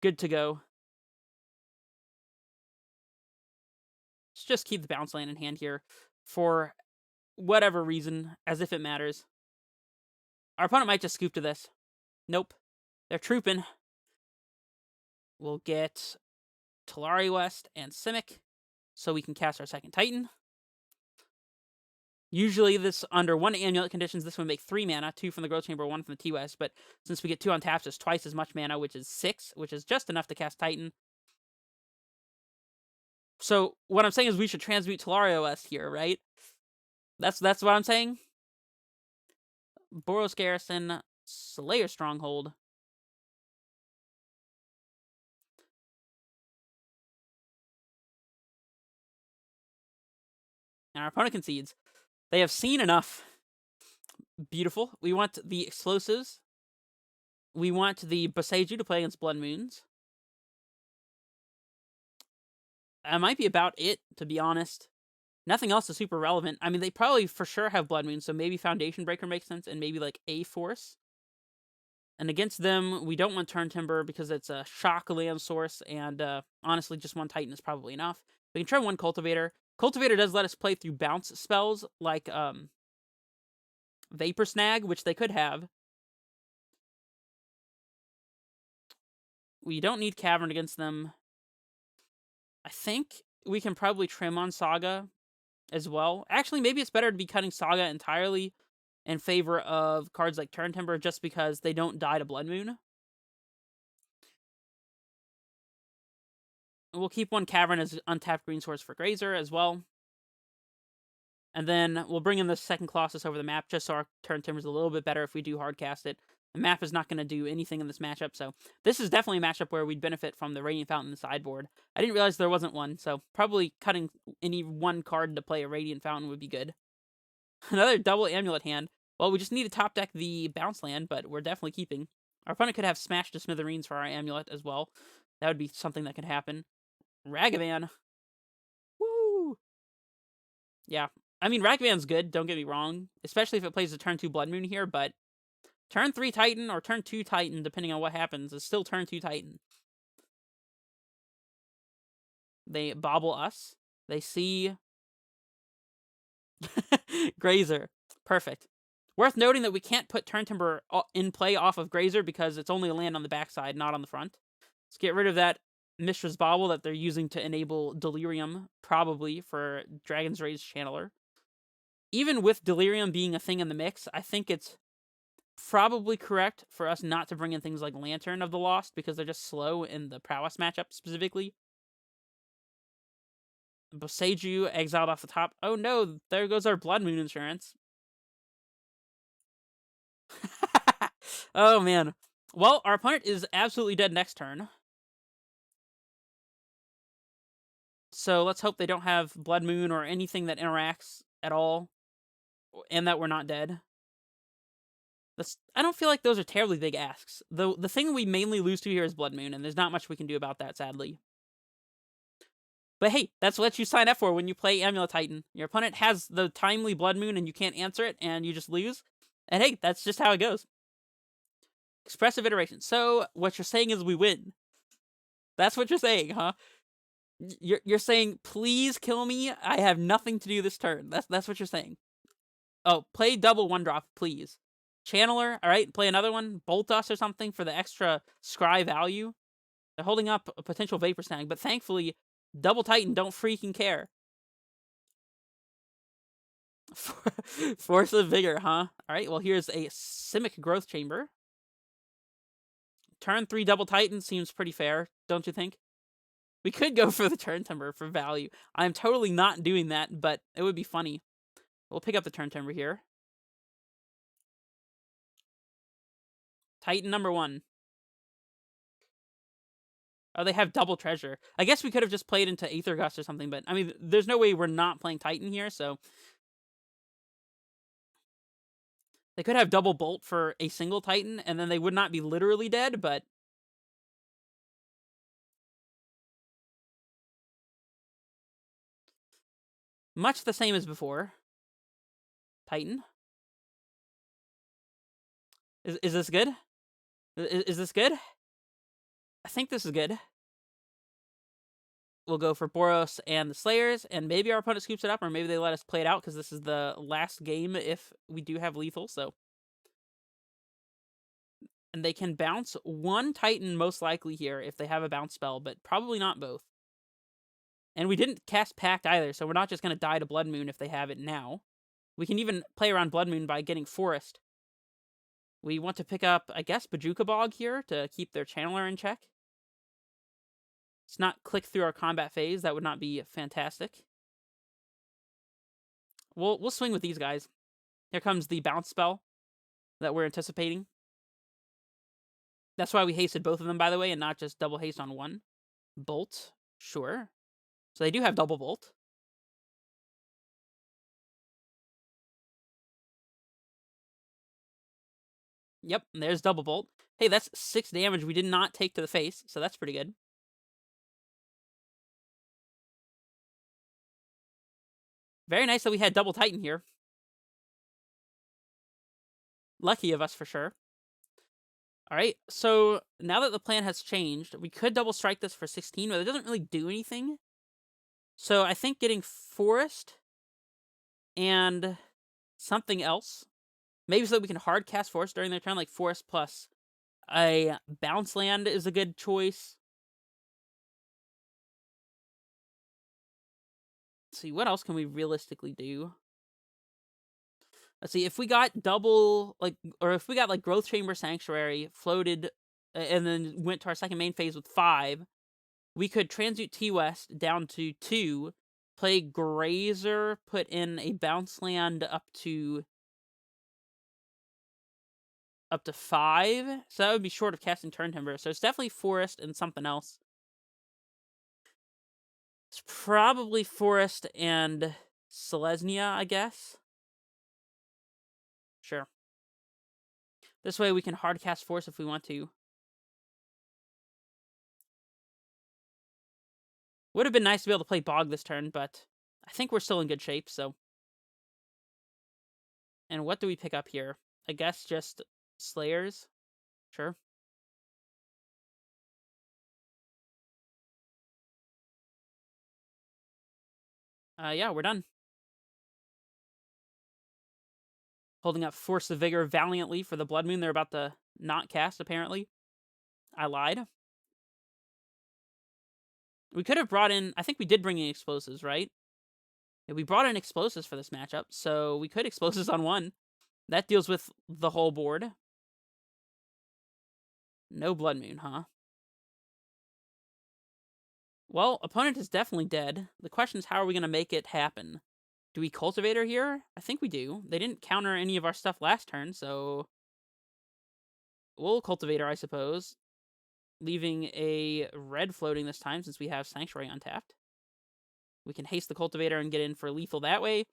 Good to go. Let's just keep the bounce land in hand here for whatever reason, as if it matters. Our opponent might just scoop to this. Nope. They're trooping. We'll get Talari West and Simic, so we can cast our second Titan. Usually this, under 1 amulet conditions, this would make 3 mana, 2 from the Growth Chamber, 1 from the T-West, but since we get 2 untapped, it's twice as much mana, which is 6, which is just enough to cast Titan. So what I'm saying is we should transmute Talari West here, right? That's what I'm saying. Boros Garrison, Slayer Stronghold. And our opponent concedes. They have seen enough. Beautiful. We want the explosives. We want the Boseiju to play against Blood Moons. That might be about it, to be honest. Nothing else is super relevant. I mean, they probably for sure have Blood Moons, so maybe Foundation Breaker makes sense, and maybe like a Force. And against them, we don't want Turntimber because it's a shock land source, and honestly, just 1 Titan is probably enough. We can try 1 Cultivator. Cultivator does let us play through bounce spells like Vapor Snag, which they could have. We don't need Cavern against them. I think we can probably trim on Saga as well. Actually, maybe it's better to be cutting Saga entirely in favor of cards like Turntimber just because they don't die to Blood Moon. We'll keep 1 Cavern as untapped green source for Grazer as well. And then we'll bring in the second Colossus over the map just so our Turntimber's a little bit better if we do hardcast it. The map is not going to do anything in this matchup, so this is definitely a matchup where we'd benefit from the Radiant Fountain in the sideboard. I didn't realize there wasn't one, so probably cutting any 1 card to play a Radiant Fountain would be good. Another double Amulet hand. Well, we just need to top deck the bounce land, but we're definitely keeping. Our opponent could have Smash to Smithereens for our Amulet as well. That would be something that could happen. Ragavan. Woo! Yeah. I mean, Ragavan's good, don't get me wrong. Especially if it plays a turn 2 Blood Moon here, but turn 3 Titan or turn 2 Titan, depending on what happens, is still turn 2 Titan. They bobble us. They see Grazer. Perfect. Worth noting that we can't put Turntimber in play off of Grazer because it's only a land on the backside, not on the front. Let's get rid of that Mishra's Bauble that they're using to enable Delirium, probably, for Dragon's Rage Channeler. Even with Delirium being a thing in the mix, I think it's probably correct for us not to bring in things like Lantern of the Lost because they're just slow in the Prowess matchup specifically. Boseiju exiled off the top. Oh no, there goes our Blood Moon insurance. Oh man. Well, our opponent is absolutely dead next turn. So let's hope they don't have Blood Moon or anything that interacts at all. And that we're not dead. I don't feel like those are terribly big asks. The thing we mainly lose to here is Blood Moon, and there's not much we can do about that, sadly. But hey, that's what you sign up for when you play Amulettitan. Your opponent has the timely Blood Moon, and you can't answer it, and you just lose. And hey, that's just how it goes. Expressive iteration. So, what you're saying is we win. That's what you're saying, huh? You're saying, please kill me, I have nothing to do this turn. That's what you're saying. Oh, play double 1-drop, please. Channeler, alright, play another one. Bolt Us or something for the extra scry value. They're holding up a potential Vapor Snag, but thankfully, Double Titan don't freaking care. Force of Vigor, huh? Alright, well here's a Simic Growth Chamber. Turn 3 Double Titan seems pretty fair, don't you think? We could go for the Turntimber for value. I'm totally not doing that, but it would be funny. We'll pick up the Turntimber here. Titan number 1. Oh, they have double treasure. I guess we could have just played into Aether Gust or something, but I mean, there's no way we're not playing Titan here, so they could have double bolt for a single Titan, and then they would not be literally dead, but much the same as before. Titan. Is this good? Is this good? I think this is good. We'll go for Boros and the Slayers, and maybe our opponent scoops it up, or maybe they let us play it out, because this is the last game if we do have lethal, so. And they can bounce one Titan most likely here if they have a bounce spell, but probably not both. And we didn't cast Pact either, so we're not just going to die to Blood Moon if they have it now. We can even play around Blood Moon by getting Forest. We want to pick up, I guess, Bajuka Bog here to keep their Channeler in check. Let's not click through our combat phase. That would not be fantastic. We'll swing with these guys. Here comes the bounce spell that we're anticipating. That's why we hasted both of them, by the way, and not just double haste on one. Bolt, sure. So they do have double bolt. Yep, and there's double bolt. Hey, that's 6 damage we did not take to the face, so that's pretty good. Very nice that we had double Titan here. Lucky of us for sure. Alright, so now that the plan has changed, we could double strike this for 16, but it doesn't really do anything. So I think getting Forest and something else, maybe so that we can hard cast Forest during their turn, like Forest plus a bounce land is a good choice. Let's see, what else can we realistically do? Let's see, if we got double, like, or if we got, like, Growth Chamber Sanctuary, floated, and then went to our second main phase with 5, we could transmute T-West down to 2, play Grazer, put in a bounce land up to 5, so that would be short of casting Turntimber, so it's definitely Forest and something else. It's probably Forest and Selesnya, I guess. Sure. This way we can hard cast Force if we want to. Would have been nice to be able to play Bog this turn, but I think we're still in good shape, so. And what do we pick up here? I guess just Slayers? Sure. Yeah, we're done. Holding up Force of Vigor valiantly for the Blood Moon they're about to not cast, apparently. I lied. We could have brought in... I think we did bring in Explosives, right? Yeah, we brought in Explosives for this matchup, so we could Explosives on 1. That deals with the whole board. No Blood Moon, huh? Well, opponent is definitely dead. The question is, how are we going to make it happen? Do we Cultivator here? I think we do. They didn't counter any of our stuff last turn, so... We'll Cultivator, I suppose. Leaving a red floating this time, since we have Sanctuary untapped. We can haste the Cultivator and get in for lethal that way.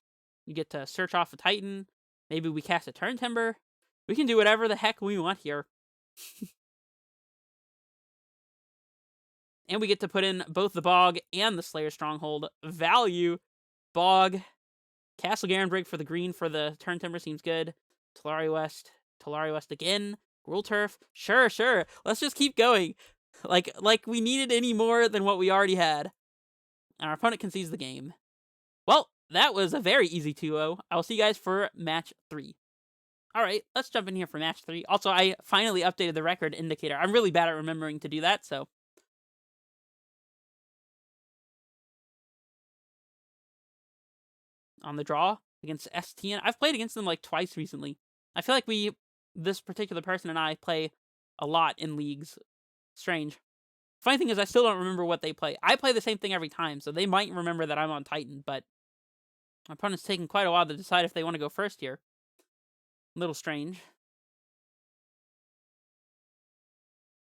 You get to search off a Titan. Maybe we cast a Turntimber. We can do whatever the heck we want here. And we get to put in both the Bog and the Slayer Stronghold. Value. Bog. Castle Garenbrig for the green for the Turntimber seems good. Talari West. Talari West again. Gruul Turf. Sure, sure. Let's just keep going. Like we needed any more than what we already had. And our opponent concedes the game. Well, that was a very easy 2-0. I will see you guys for match 3. Alright, let's jump in here for match 3. Also, I finally updated the record indicator. I'm really bad at remembering to do that, so... On the draw against STN. I've played against them like twice recently. I feel like this particular person and I play a lot in leagues. Strange. Funny thing is, I still don't remember what they play. I play the same thing every time, so they might remember that I'm on Titan, but my opponent's taking quite a while to decide if they want to go first here. A little strange.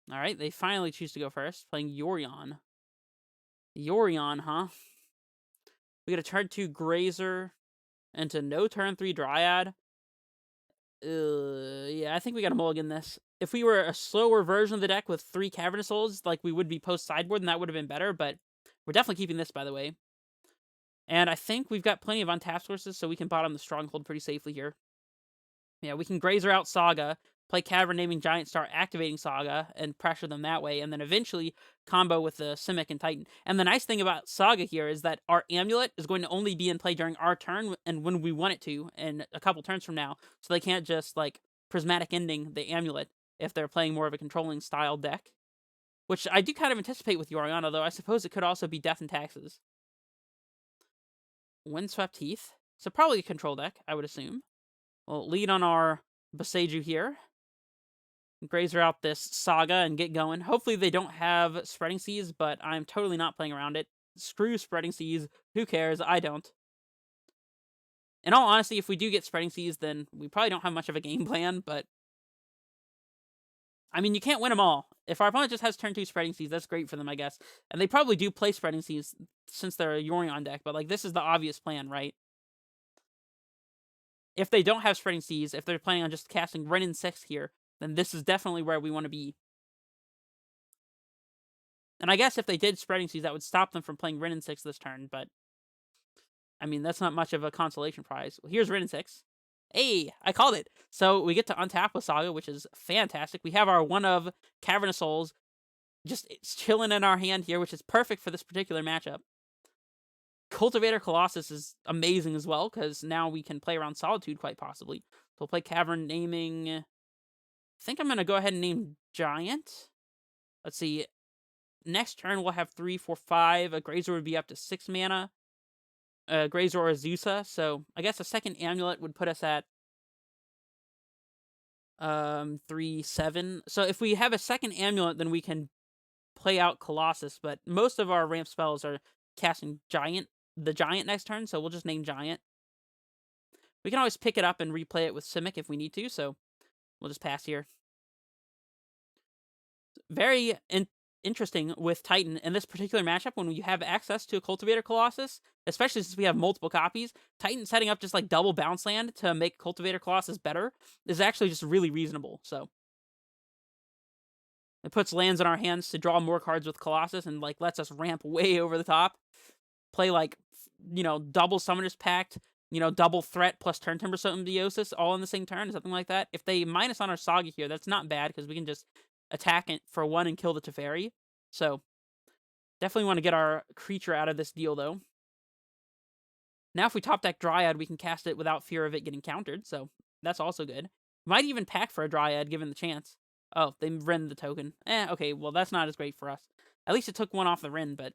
Alright, they finally choose to go first, playing Yorion. Yorion, huh? We get a turn 2 Grazer into no turn 3 Dryad. Yeah, I think we gotta mulligan this. If we were a slower version of the deck with 3 Cavernous Souls, like we would be post-sideboard, then that would have been better, but we're definitely keeping this, by the way. And I think we've got plenty of untapped sources, so we can bottom the Stronghold pretty safely here. Yeah, we can Grazer out Saga, play Cavern naming Giant, start activating Saga, and pressure them that way, and then eventually combo with the Simic and Titan. And the nice thing about Saga here is that our Amulet is going to only be in play during our turn and when we want it to, and a couple turns from now, so they can't just, like, Prismatic Ending the Amulet if they're playing more of a controlling style deck. Which I do kind of anticipate with Yoriana, though I suppose it could also be Death and Taxes. Windswept Heath. So probably a control deck, I would assume. We'll lead on our Boseiju here. Grazer out this Saga and get going. Hopefully they don't have Spreading Seas, but I'm totally not playing around it. Screw Spreading Seas. Who cares? I don't. In all honesty, if we do get Spreading Seas, then we probably don't have much of a game plan, but I mean, you can't win them all. If our opponent just has turn 2 Spreading Seas, that's great for them, I guess. And they probably do play Spreading Seas since they're a Yorion deck, but, like, this is the obvious plan, right? If they don't have Spreading Seas, if they're planning on just casting Wrenn and 6 here, then this is definitely where we want to be. And I guess if they did Spreading Seas, that would stop them from playing Wrenn and 6 this turn, but I mean, that's not much of a consolation prize. Well, here's Wrenn and 6. Hey, I called it. So we get to untap with Saga, which is fantastic. We have our one of Cavern of Souls just chilling in our hand here, which is perfect for this particular matchup. Cultivator Colossus is amazing as well, because now we can play around Solitude quite possibly. So we'll play Cavern naming... I think I'm going to go ahead and name Giant. Let's see. Next turn we'll have 3, 4, 5. A Grazer would be up to 6 mana. Grazer or Azusa. So I guess a second Amulet would put us at 3, 7. So if we have a second Amulet, then we can play out Colossus. But most of our ramp spells are casting the Giant next turn, so we'll just name Giant. We can always pick it up and replay it with Simic if we need to, so we'll just pass here. Very interesting with Titan in this particular matchup when you have access to a Cultivator Colossus, especially since we have multiple copies. Titan setting up just like double bounce land to make Cultivator Colossus better is actually just really reasonable. So it puts lands in our hands to draw more cards with Colossus and like lets us ramp way over the top. Play like, you know, double Summoner's Pact, you know, double threat plus Turntimber Symbiosis all in the same turn, something like that. If they minus on our Saga here, that's not bad because we can just attack it for 1 and kill the Teferi. So definitely want to get our creature out of this deal, though. Now if we top deck Dryad, we can cast it without fear of it getting countered, so that's also good. Might even pack for a Dryad, given the chance. Oh, they Wrenn the token. Okay, well, that's not as great for us. At least it took 1 off the Wrenn, but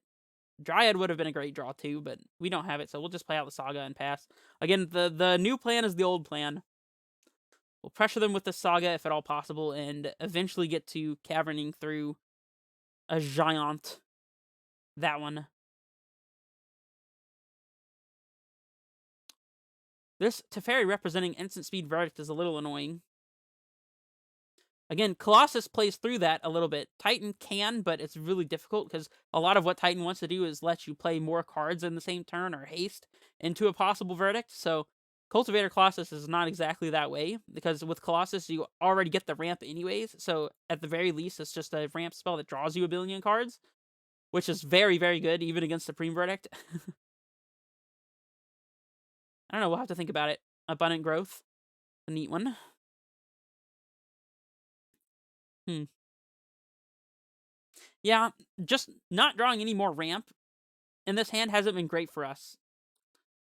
Dryad would have been a great draw, too, but we don't have it, so we'll just play out the Saga and pass. Again, the new plan is the old plan. We'll pressure them with the Saga, if at all possible, and eventually get to caverning through a Giant. That one. This Teferi representing instant speed verdict is a little annoying. Again, Colossus plays through that a little bit. Titan can, but it's really difficult because a lot of what Titan wants to do is let you play more cards in the same turn or haste into a possible verdict. So Cultivator Colossus is not exactly that way because with Colossus you already get the ramp anyways. So at the very least, it's just a ramp spell that draws you a billion cards, which is very, very good even against Supreme Verdict. I don't know, we'll have to think about it. Abundant Growth. A neat one. Yeah, just not drawing any more ramp in this hand hasn't been great for us.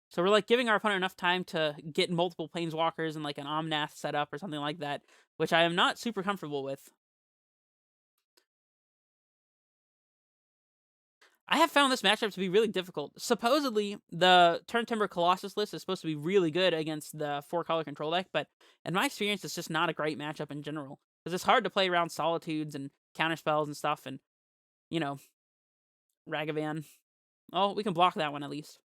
So we're like giving our opponent enough time to get multiple Planeswalkers and like an Omnath setup or something like that, which I am not super comfortable with. I have found this matchup to be really difficult. Supposedly, the Turntimber Colossus list is supposed to be really good against the 4-color control deck, but in my experience, it's just not a great matchup in general. Because it's hard to play around Solitudes and counterspells and stuff, and, you know, Ragavan. Oh, we can block that one at least.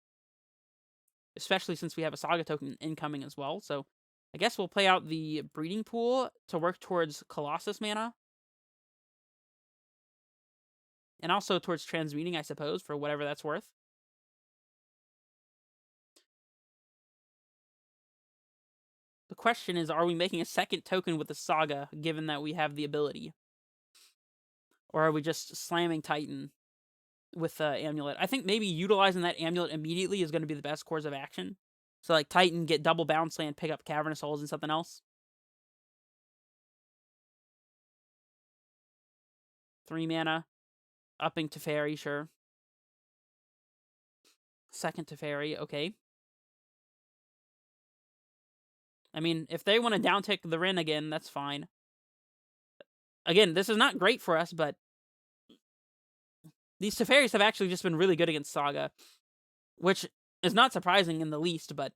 Especially since we have a Saga token incoming as well, so I guess we'll play out the Breeding Pool to work towards Colossus mana. And also towards Transmuting, I suppose, for whatever that's worth. The question is, are we making a second token with the Saga, given that we have the ability? Or are we just slamming Titan? with Amulet. I think maybe utilizing that Amulet immediately is going to be the best course of action. So, like, Titan, get double bounce land, pick up Cavernous Souls and something else. 3 mana. Upping Teferi, sure. Second Teferi, okay. I mean, if they want to downtick the Rin again, that's fine. Again, this is not great for us, but these Teferis have actually just been really good against Saga, which is not surprising in the least, but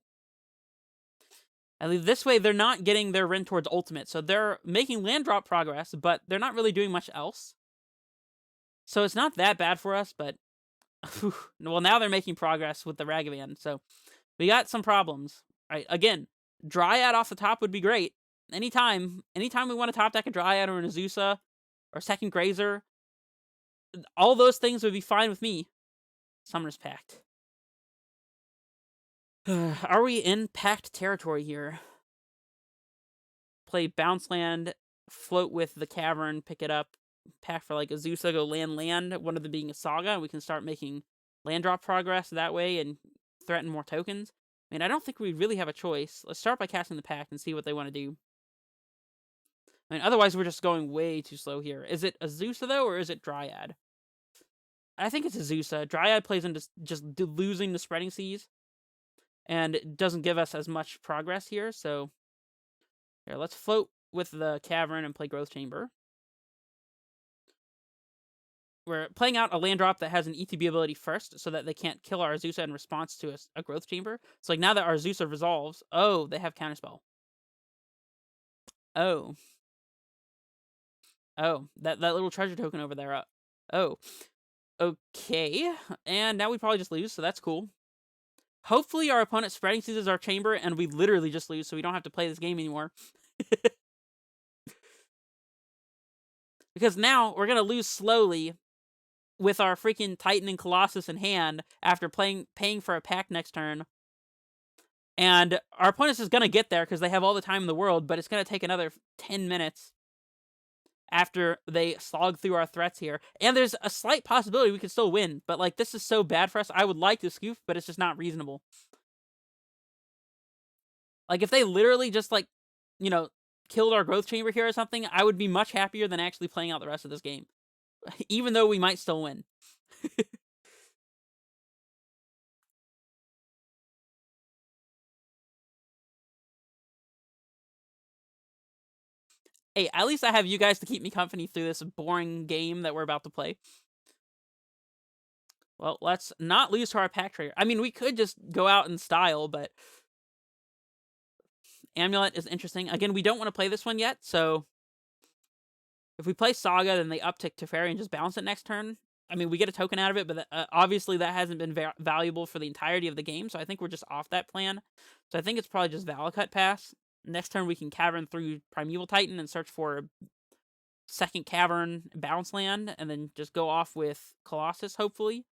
at least this way they're not getting their Rin towards ultimate, so they're making land drop progress, but they're not really doing much else. So it's not that bad for us, but well, now they're making progress with the Ragavan, so we got some problems. Right, again, Dryad off the top would be great. Anytime we want to top deck a Dryad or an Azusa or a second Grazer, all those things would be fine with me. Summoner's Pact. Are we in packed territory here? Play bounce land, float with the Cavern, pick it up, pack for like Azusa, go land, one of them being a Saga, and we can start making land drop progress that way and threaten more tokens. I mean, I don't think we really have a choice. Let's start by casting the pact and see what they want to do. I mean, otherwise we're just going way too slow here. Is it Azusa, though, or is it Dryad? I think it's Azusa. Dryad plays into just losing the Spreading Seas, and it doesn't give us as much progress here, so here, let's float with the Cavern and play Growth Chamber. We're playing out a land drop that has an ETB ability first, so that they can't kill our Azusa in response to a Growth Chamber. So, like, now that our Azusa resolves... Oh, they have Counterspell. Oh. Oh, that little treasure token over there. Oh. Okay. And now we probably just lose, so that's cool. Hopefully our opponent Spreading Seas our chamber, and we literally just lose, so we don't have to play this game anymore. Because now we're going to lose slowly with our freaking Titan and Colossus in hand after paying for a pack next turn. And our opponent's is going to get there because they have all the time in the world, but it's going to take another 10 minutes after they slog through our threats here. And there's a slight possibility we could still win, but like this is so bad for us. I would like to scoop, but it's just not reasonable. Like if they literally just like, you know, killed our Growth Chamber here or something, I would be much happier than actually playing out the rest of this game. Even though we might still win. Hey, at least I have you guys to keep me company through this boring game that we're about to play. Well, let's not lose to our pack trader. I mean, we could just go out in style, but Amulet is interesting. Again, we don't want to play this one yet, so if we play Saga, then they uptick Teferi and just bounce it next turn. I mean, we get a token out of it, but obviously that hasn't been valuable for the entirety of the game, so I think we're just off that plan. So I think it's probably just Valakut pass. Next turn, we can Cavern through Primeval Titan and search for a second Cavern bounce land, and then just go off with Colossus, hopefully.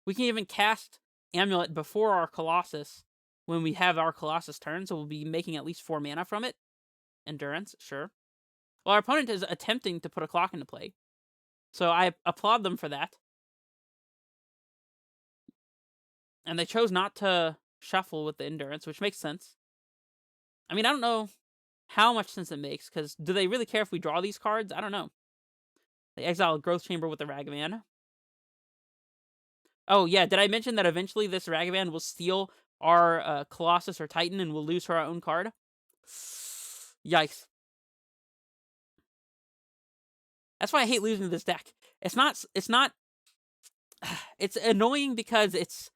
We can even cast Amulet before our Colossus when we have our Colossus turn, so we'll be making at least 4 mana from it. Endurance, sure. Well, our opponent is attempting to put a clock into play, so I applaud them for that. And they chose not to shuffle with the Endurance, which makes sense. I mean, I don't know how much sense it makes, because do they really care if we draw these cards? I don't know. They exile Growth Chamber with the Ragavan. Oh, yeah, did I mention that eventually this Ragavan will steal our Colossus or Titan and we'll lose to our own card? Yikes. That's why I hate losing to this deck. It's not... It's annoying because it's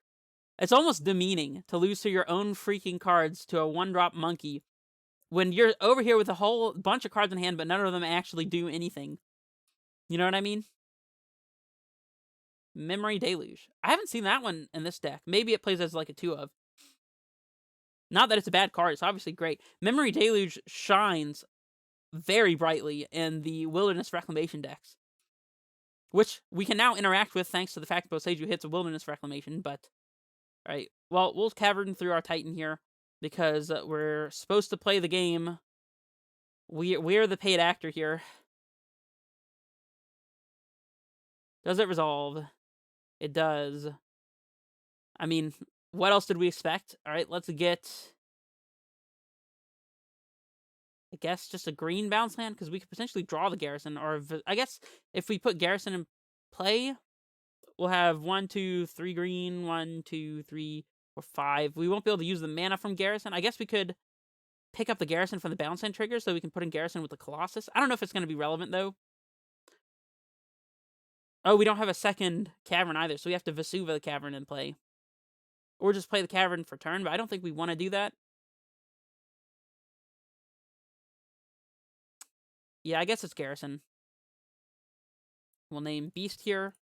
almost demeaning to lose to your own freaking cards to a 1-drop monkey when you're over here with a whole bunch of cards in hand, but none of them actually do anything. You know what I mean? Memory Deluge. I haven't seen that one in this deck. Maybe it plays as like a 2-of. Not that it's a bad card. It's obviously great. Memory Deluge shines very brightly in the Wilderness Reclamation decks, which we can now interact with thanks to the fact Boseiju hits a Wilderness Reclamation, but... Alright, well, we'll Cavern through our Titan here, because we're supposed to play the game. We're the paid actor here. Does it resolve? It does. I mean, what else did we expect? All right, let's get, I guess, just a green bounce land, because we could potentially draw the Garrison, or I guess if we put Garrison in play, we'll have 1, 2, 3 green, 1, 2, 3, 4, 5. We won't be able to use the mana from Garrison. I guess we could pick up the Garrison from the bounce land trigger, so we can put in Garrison with the Colossus. I don't know if it's going to be relevant, though. Oh, we don't have a second Cavern either, so we have to Vesuva the Cavern in play. Or just play the Cavern for turn, but I don't think we want to do that. Yeah, I guess it's Garrison. We'll name Beast here.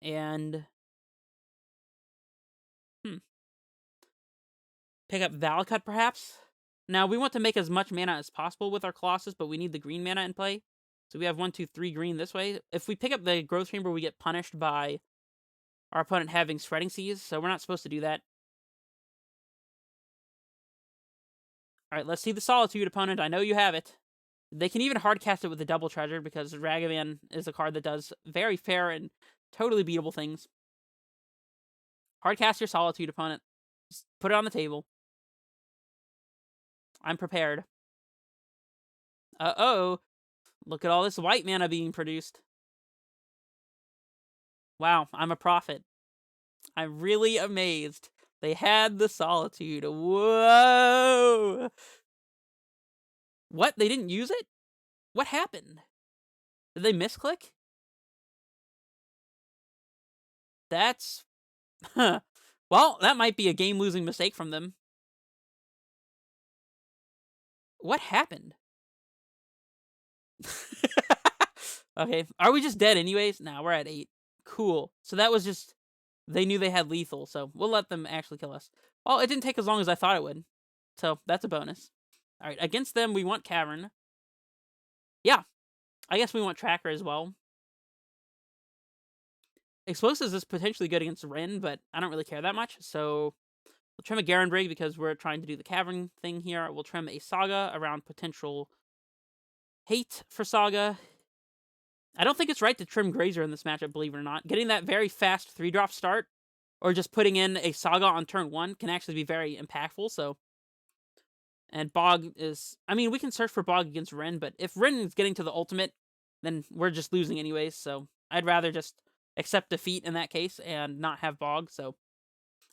And pick up Valakut, perhaps? Now, we want to make as much mana as possible with our Colossus, but we need the green mana in play. So we have 1, 2, 3 green this way. If we pick up the Growth Chamber, we get punished by our opponent having Spreading Seas, so we're not supposed to do that. Alright, let's see the Solitude, opponent. I know you have it. They can even hardcast it with the Double Treasure, because Ragavan is a card that does very fair and totally beatable things. Hardcast your Solitude, opponent. Just put it on the table. I'm prepared. Uh-oh. Look at all this white mana being produced. Wow, I'm a prophet. I'm really amazed. They had the Solitude. Whoa! What? They didn't use it? What happened? Did they misclick? That's... Well, that might be a game-losing mistake from them. What happened? Okay, are we just dead anyways? Nah, we're at 8. Cool. So that was just... They knew they had lethal, so we'll let them actually kill us. Well, it didn't take as long as I thought it would. So, that's a bonus. Alright, against them, we want Cavern. Yeah. I guess we want Tracker as well. Explosives is potentially good against Ren, but I don't really care that much, so... We'll trim a Garen Brig because we're trying to do the Cavern thing here. We'll trim a Saga around potential hate for Saga. I don't think it's right to trim Grazer in this matchup, believe it or not. Getting that very fast 3-drop start, or just putting in a Saga on turn 1, can actually be very impactful, so... And Bog is... I mean, we can search for Bog against Ren, but if Ren is getting to the ultimate, then we're just losing anyways, so... I'd rather just accept defeat in that case and not have Bog, so...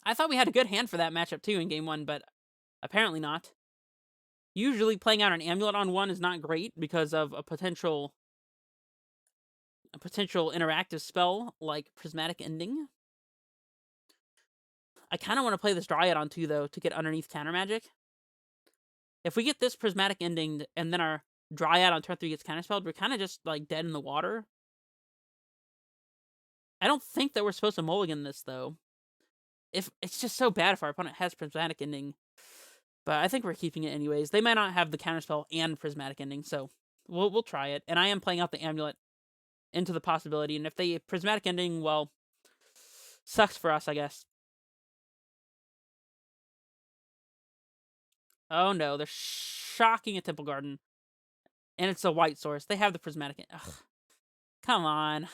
I thought we had a good hand for that matchup too in game 1, but apparently not. Usually playing out an Amulet on 1 is not great because of a potential interactive spell like Prismatic Ending. I kind of want to play this Dryad on 2 though to get underneath counter magic. If we get this Prismatic Ending and then our Dryad on turn 3 gets counterspelled, we're kind of just like dead in the water. I don't think that we're supposed to mulligan this though. If it's just so bad if our opponent has Prismatic Ending. But I think we're keeping it anyways. They might not have the counterspell and Prismatic Ending, so we'll try it. And I am playing out the Amulet into the possibility. And if they Prismatic Ending, well, sucks for us, I guess. Oh no, they're shocking a Temple Garden. And it's a white source. They have the Prismatic Ending. Ugh. Come on.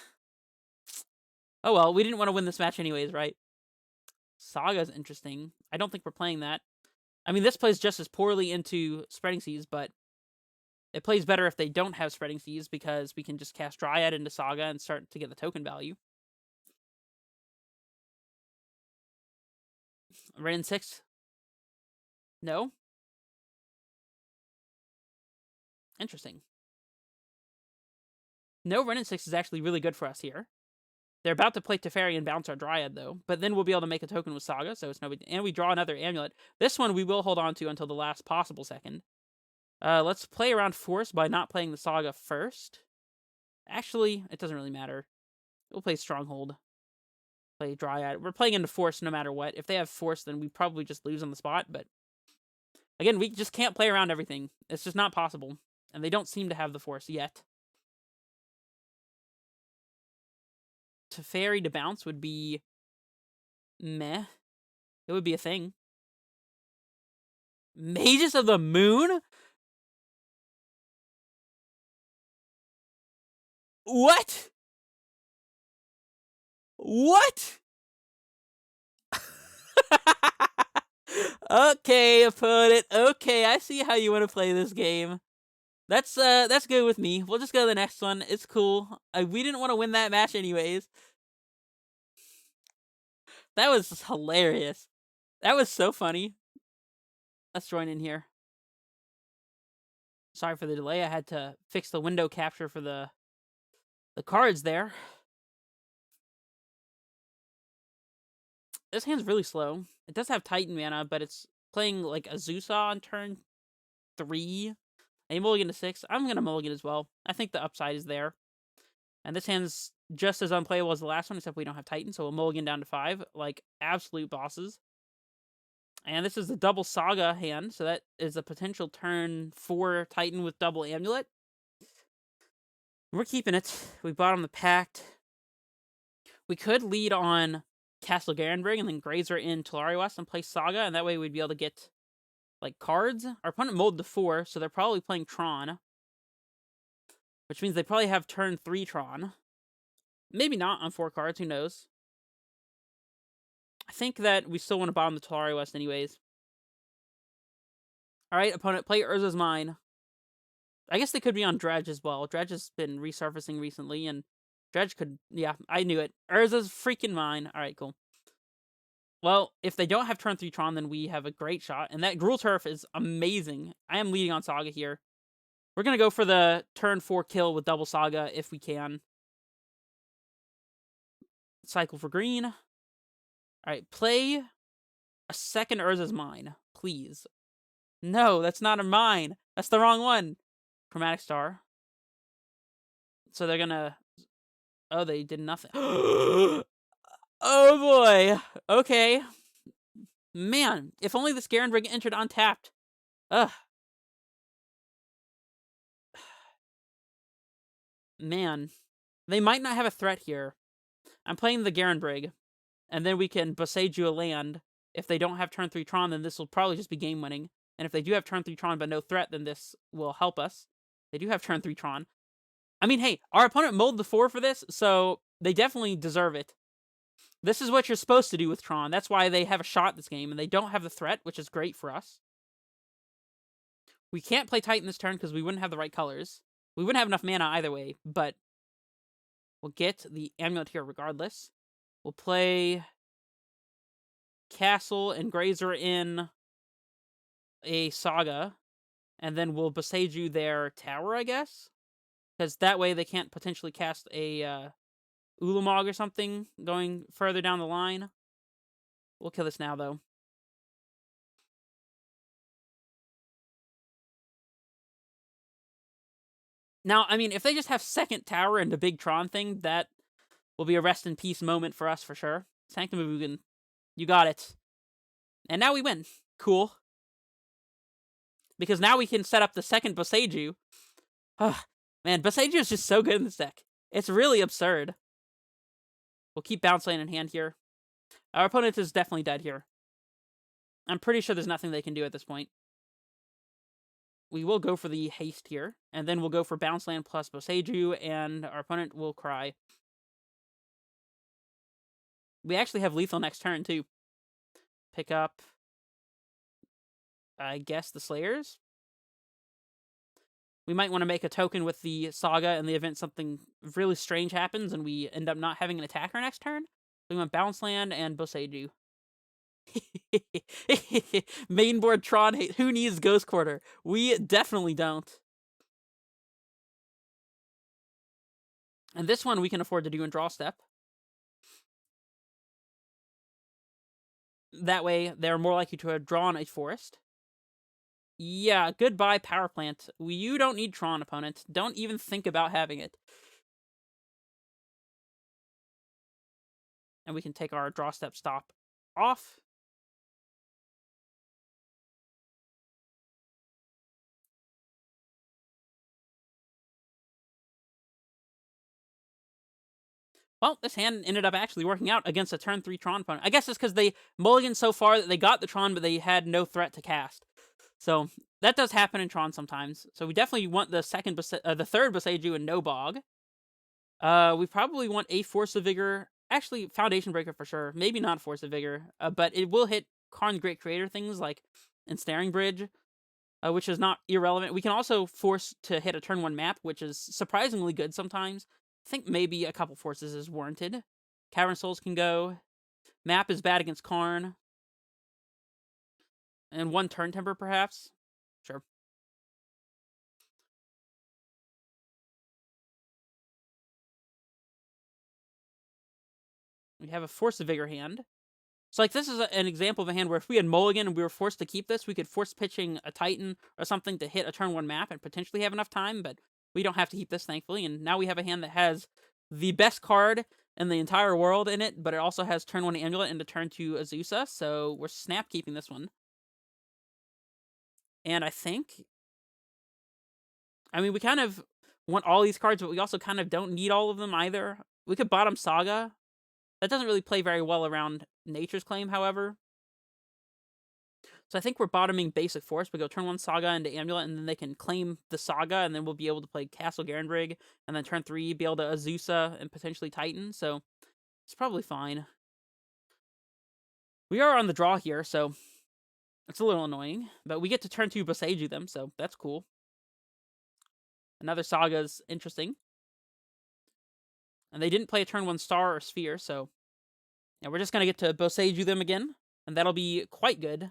Oh well, we didn't want to win this match anyways, right? Saga's interesting. I don't think we're playing that. I mean, this plays just as poorly into Spreading Seas, but it plays better if they don't have Spreading Seas because we can just cast Dryad into Saga and start to get the token value. Ren 6? No? Interesting. No, Ren 6 is actually really good for us here. They're about to play Teferi and bounce our Dryad, though. But then we'll be able to make a token with Saga, so it's no big... And we draw another Amulet. This one we will hold on to until the last possible second. Let's play around Force by not playing the Saga first. Actually, it doesn't really matter. We'll play Stronghold. Play Dryad. We're playing into Force no matter what. If they have Force, then we probably just lose on the spot, but... Again, we just can't play around everything. It's just not possible. And they don't seem to have the Force yet. Teferi to bounce would be meh. It would be a thing. Mages of the Moon? What? What? Okay, opponent. Okay, I see how you want to play this game. That's good with me. We'll just go to the next one. It's cool. We didn't want to win that match anyways. That was hilarious. That was so funny. Let's join in here. Sorry for the delay. I had to fix the window capture for the cards there. This hand's really slow. It does have Titan mana, but it's playing like a Zusa on turn 3. A mulligan to 6. I'm going to mulligan as well. I think the upside is there. And this hand's just as unplayable as the last one, except we don't have Titan, so we'll mulligan down to 5, like absolute bosses. And this is the double Saga hand, so that is a potential turn 4 Titan with double Amulet. We're keeping it. We bought on the Pact. We could lead on Castle Garenbrig and then Grazer in Tolari West and play Saga, and that way we'd be able to get like cards. Our opponent molded to 4, so they're probably playing Tron, which means they probably have turn 3 Tron. Maybe not on 4 cards, who knows? I think that we still want to bottom the Tolari West anyways. Alright, opponent, play Urza's Mine. I guess they could be on Dredge as well. Dredge has been resurfacing recently, and Dredge could... Yeah, I knew it. Urza's freaking mine. Alright, cool. Well, if they don't have turn 3 Tron, then we have a great shot. And that Gruul Turf is amazing. I am leading on Saga here. We're going to go for the turn 4 kill with double Saga if we can. Cycle for green. Alright, play a second Urza's Mine, please. No, that's not a mine. That's the wrong one. Chromatic Star. So they're gonna... Oh, they did nothing. Oh boy. Okay. Man, if only this Garenbrig entered untapped. Ugh. Man. They might not have a threat here. I'm playing the Garenbrig. And then we can Boseiju a land. If they don't have turn 3 Tron, then this will probably just be game winning. And if they do have turn 3 Tron but no threat, then this will help us. They do have turn 3 Tron. I mean, hey, our opponent mulled the 4 for this, so they definitely deserve it. This is what you're supposed to do with Tron. That's why they have a shot this game, and they don't have the threat, which is great for us. We can't play Titan this turn because we wouldn't have the right colors. We wouldn't have enough mana either way, but we'll get the Amulet here regardless. We'll play Castle and Grazer in a Saga, and then we'll Boseiju their tower, I guess? Because that way they can't potentially cast a Ulamog or something going further down the line. We'll kill this now, though. Now, I mean, if they just have second tower and a big Tron thing, that will be a rest in peace moment for us for sure. Sanctum of Ugin, you got it. And now we win. Cool. Because now we can set up the second Boseiju. Man, Boseiju is just so good in this deck. It's really absurd. We'll keep Bounce Land in hand here. Our opponent is definitely dead here. I'm pretty sure there's nothing they can do at this point. We will go for the haste here, and then we'll go for Bounce Land plus Boseiju, and our opponent will cry. We actually have lethal next turn, too. Pick up, I guess, the Slayers. We might want to make a token with the Saga in the event something really strange happens and we end up not having an attacker next turn. So we want Bounce Land and Boseiju. Mainboard Tron hate. Who needs Ghost Quarter? We definitely don't. And this one we can afford to do in draw step. That way, they're more likely to have drawn a forest. Yeah, goodbye, Power Plant. You don't need Tron, opponent. Don't even think about having it. And we can take our draw step stop off. Well, this hand ended up actually working out against a turn 3 Tron opponent. I guess it's because they mulliganed so far that they got the Tron, but they had no threat to cast. So that does happen in Tron sometimes. So we definitely want the third Boseiju and no Bog. We probably want a Force of Vigor. actually, Foundation Breaker for sure. Maybe not Force of Vigor, but it will hit Karn's Great Creator things like Ensnaring Bridge, which is not irrelevant. We can also force to hit a turn 1 map, which is surprisingly good sometimes. I think maybe a couple forces is warranted. Cavern Souls can go. Map is bad against Karn. And 1 Turntimber, perhaps? Sure. We have a Force of Vigor hand. So, like, this is an example of a hand where if we had Mulligan and we were forced to keep this, we could force pitching a Titan or something to hit a turn 1 map and potentially have enough time, but we don't have to keep this, thankfully. And now we have a hand that has the best card in the entire world in it, but it also has turn 1 Amulet and a turn 2 Azusa, so we're snap keeping this one. And I think... I mean, we kind of want all these cards, but we also kind of don't need all of them either. We could bottom Saga. That doesn't really play very well around Nature's Claim, however. So I think we're bottoming Basic Force. We go turn 1 Saga into Amulet, and then they can claim the Saga, and then we'll be able to play Castle Garenbrig, and then turn 3, be able to Azusa and potentially Titan, so it's probably fine. We are on the draw here, so it's a little annoying, but we get to turn 2 Boseiju them, so that's cool. Another Saga's interesting. And they didn't play a turn 1 Star or Sphere, so yeah, we're just going to get to Boseiju them again, and that'll be quite good.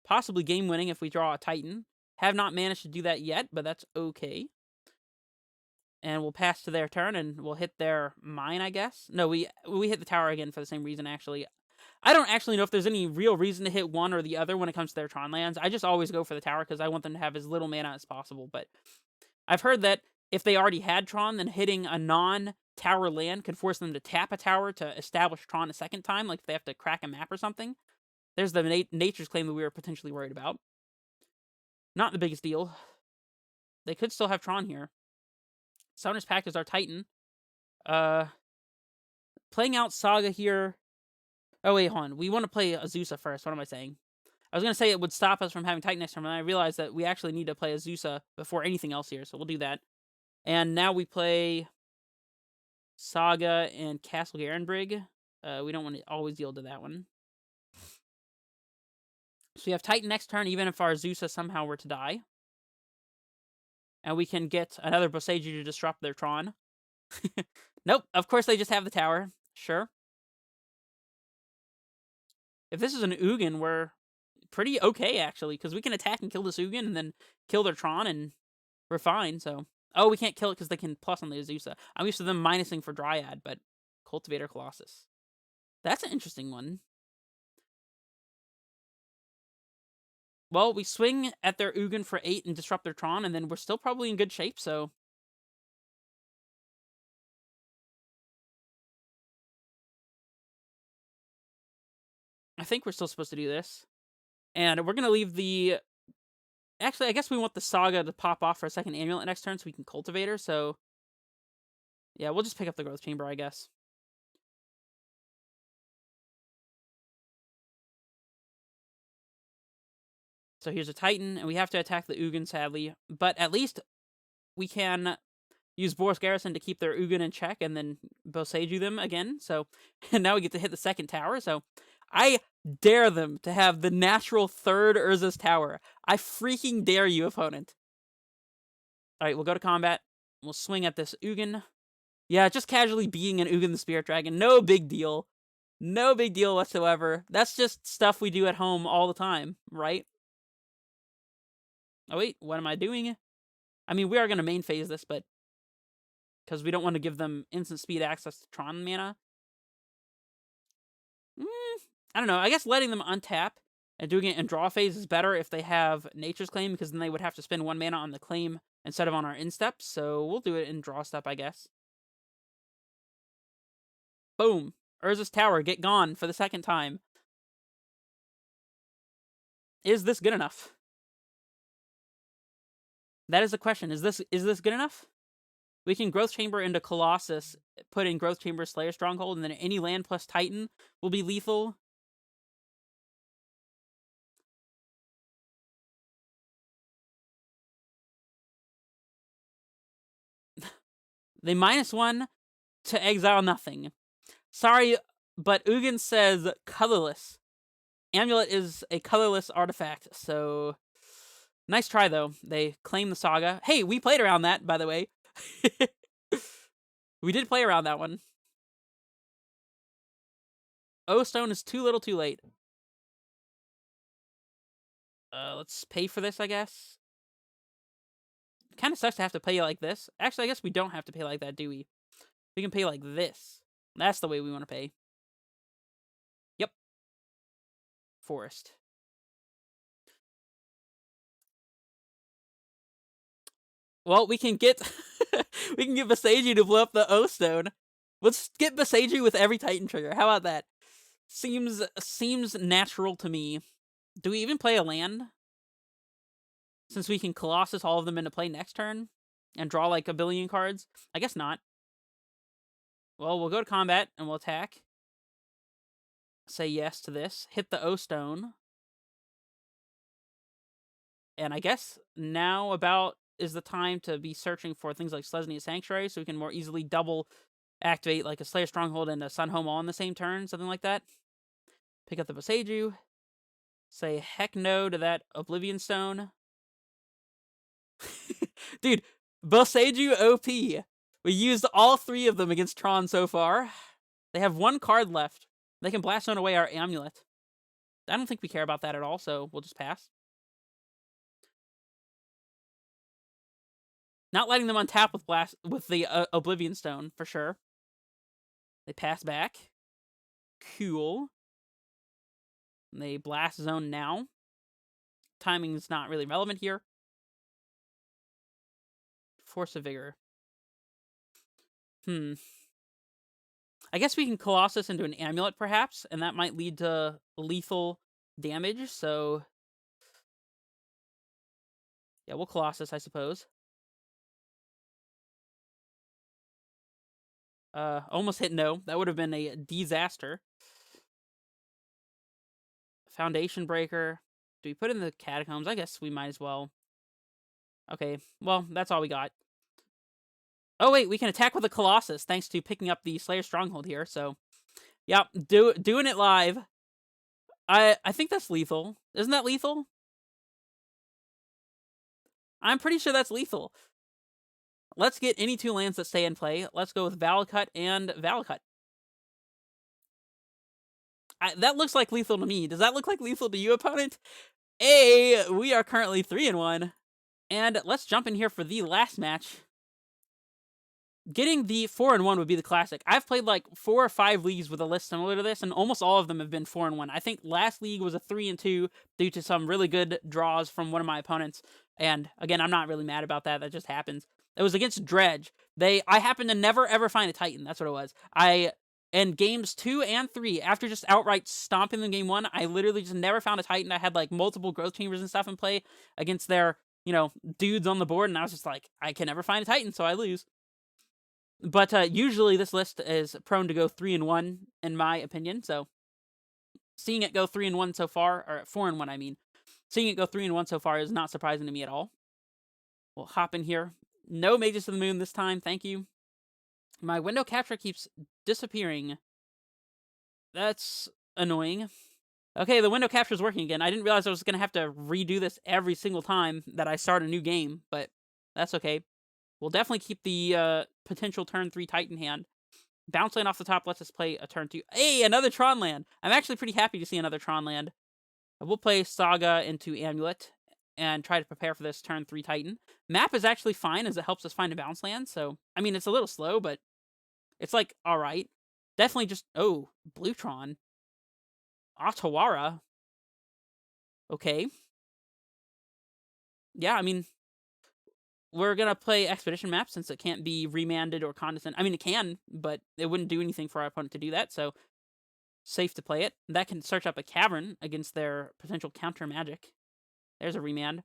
Possibly game-winning if we draw a Titan. Have not managed to do that yet, but that's okay. And we'll pass to their turn, and we'll hit their mine, I guess. No, we hit the tower again for the same reason, actually. I don't actually know if there's any real reason to hit one or the other when it comes to their Tron lands. I just always go for the tower because I want them to have as little mana as possible, but I've heard that if they already had Tron, then hitting a non-tower land could force them to tap a tower to establish Tron a second time, like if they have to crack a map or something. There's the Nature's Claim that we were potentially worried about. Not the biggest deal. They could still have Tron here. Summoner's Pact is our Titan. Playing out Saga here... Oh, wait, hold on. We want to play Azusa first. What am I saying? I was going to say it would stop us from having Titan next turn, but I realized that we actually need to play Azusa before anything else here, so we'll do that. And now we play Saga and Castle Garenbrig. We don't want to always yield to that one. So we have Titan next turn, even if our Azusa somehow were to die. And we can get another Boseiju to disrupt their Tron. Nope, of course they just have the tower. Sure. If this is an Ugin, we're pretty okay, actually, because we can attack and kill this Ugin and then kill their Tron, and we're fine, so... Oh, we can't kill it because they can plus on the Azusa. I'm used to them minusing for Dryad, but Cultivator Colossus. That's an interesting one. Well, we swing at their Ugin for 8 and disrupt their Tron, and then we're still probably in good shape, so... I think we're still supposed to do this. And we're going to leave the... Actually, I guess we want the Saga to pop off for a second Amulet next turn so we can cultivate her, so... Yeah, we'll just pick up the Growth Chamber, I guess. So here's a Titan, and we have to attack the Ugin, sadly. But at least we can use Boris Garrison to keep their Ugin in check and then Boseiju them again. So and now we get to hit the second tower, so... I dare them to have the natural third Urza's Tower. I freaking dare you, opponent. Alright, we'll go to combat. We'll swing at this Ugin. Yeah, just casually being an Ugin the Spirit Dragon. No big deal. No big deal whatsoever. That's just stuff we do at home all the time, right? Oh wait, what am I doing? I mean, we are going to main phase this, but... Because we don't want to give them instant speed access to Tron mana. I don't know, I guess letting them untap and doing it in draw phase is better if they have Nature's Claim, because then they would have to spend 1 mana on the claim instead of on our instep, so we'll do it in draw step, I guess. Boom. Urza's Tower, get gone for the second time. Is this good enough? That is the question. Is this good enough? We can Growth Chamber into Colossus, put in Growth Chamber Slayer Stronghold, and then any land plus Titan will be lethal. They -1 to exile nothing. Sorry, But Ugin says colorless. Amulet is a colorless artifact, so nice try though. They claim the saga. Hey, we played around that, by the way. We did play around that one. O Stone is too little too late. Let's pay for this, I guess. Kind of sucks to have to pay like this. Actually, I guess we don't have to pay like that, do we? We can pay like this. That's the way we want to pay. Yep. Forest. Well, we can get we can get Boseiju to blow up the O Stone. Let's get Boseiju with every Titan trigger. How about that? Seems natural to me. Do we even play a land? Since we can Colossus all of them into play next turn and draw like a billion cards? I guess not. Well, we'll go to combat and we'll attack. Say yes to this. Hit the O Stone. And I guess now about is the time to be searching for things like Selesnya Sanctuary so we can more easily double activate like a Slayer Stronghold and a Sunhome all in the same turn, something like that. Pick up the Boseiju. Say heck no to that Oblivion Stone. Dude, Boseiju OP. We used all 3 of them against Tron so far. They have 1 card left. They can blast zone away our Amulet. I don't think we care about that at all, so we'll just pass. Not letting them untap with the Oblivion Stone, for sure. They pass back. Cool. They blast zone now. Timing's not really relevant here. Force of Vigor. I guess we can Colossus into an Amulet, perhaps, and that might lead to lethal damage, so... yeah, we'll Colossus, I suppose. Almost hit no. That would have been a disaster. Foundation Breaker. Do we put in the Catacombs? I guess we might as well. Okay, well, that's all we got. Oh, wait, we can attack with a Colossus, thanks to picking up the Slayer Stronghold here, so... yep, doing it live. I think that's lethal. Isn't that lethal? I'm pretty sure that's lethal. Let's get any 2 lands that stay in play. Let's go with Valakut and Valakut. That looks like lethal to me. Does that look like lethal to you, opponent? Hey, we are currently 3-1. And let's jump in here for the last match. Getting the 4-1 would be the classic. I've played like 4 or 5 leagues with a list similar to this, and almost all of them have been 4-1. I think last league was a 3-2 due to some really good draws from one of my opponents. And again, I'm not really mad about that. That just happens. It was against Dredge. I happened to never ever find a Titan. That's what it was. In games 2 and 3, after just outright stomping them game 1, I literally just never found a Titan. I had like multiple growth chambers and stuff in play against their, dudes on the board, and I was just like, I can never find a Titan, so I lose. But usually this list is prone to go 3-1, in my opinion, so seeing it go 3-1 so far, or 4-1, I mean. Seeing it go 3-1 so far is not surprising to me at all. We'll hop in here. No Mages to the Moon this time, thank you. My window capture keeps disappearing. That's annoying. Okay, the window capture is working again. I didn't realize I was going to have to redo this every single time that I start a new game, but that's okay. We'll definitely keep the potential turn 3 Titan hand. Bounce land off the top lets us play a turn 2. Hey, another Tron land! I'm actually pretty happy to see another Tron land. We'll play Saga into Amulet and try to prepare for this turn 3 Titan. Map is actually fine as it helps us find a bounce land, so... I mean, it's a little slow, but it's like, alright. Definitely just... oh, Blue Tron. Otawara. Okay. Yeah, I mean... we're gonna play Expedition Map since it can't be remanded or condescended. I mean, it can, but it wouldn't do anything for our opponent to do that, so safe to play it. That can search up a cavern against their potential counter magic. There's a remand.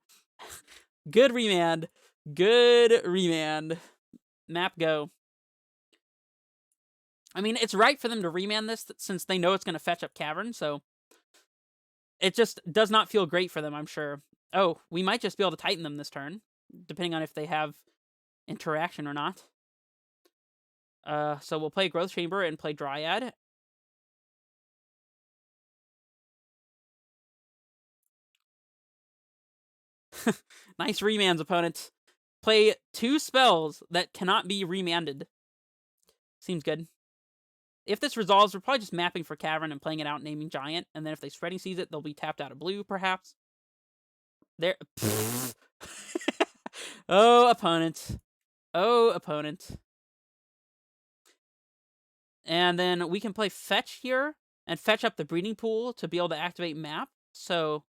Good remand. Good remand. Map go. I mean, it's right for them to remand this since they know it's going to fetch up cavern, so it just does not feel great for them, I'm sure. Oh, we might just be able to Titan them this turn, depending on if they have interaction or not. So we'll play Growth Chamber and play Dryad. Nice remands, opponent. Play 2 spells that cannot be remanded. Seems good. If this resolves, we're probably just mapping for Cavern and playing it out, naming Giant, and then if they Spreading Seas it, they'll be tapped out of blue, perhaps. There. Oh, opponent. Oh, opponent. And then we can play Fetch here, and fetch up the Breeding Pool to be able to activate Map. So,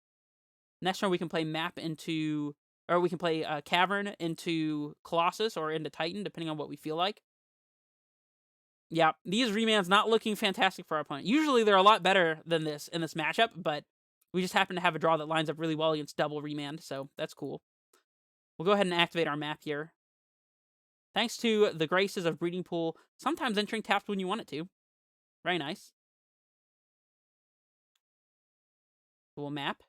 next turn we can play Map into... Or we can play Cavern into Colossus or into Titan, depending on what we feel like. Yeah, these remands not looking fantastic for our opponent. Usually they're a lot better than this in this matchup, but we just happen to have a draw that lines up really well against double remand, so that's cool. We'll go ahead and activate our map here. Thanks to the graces of Breeding Pool, sometimes entering tapped when you want it to. Very nice. We'll map.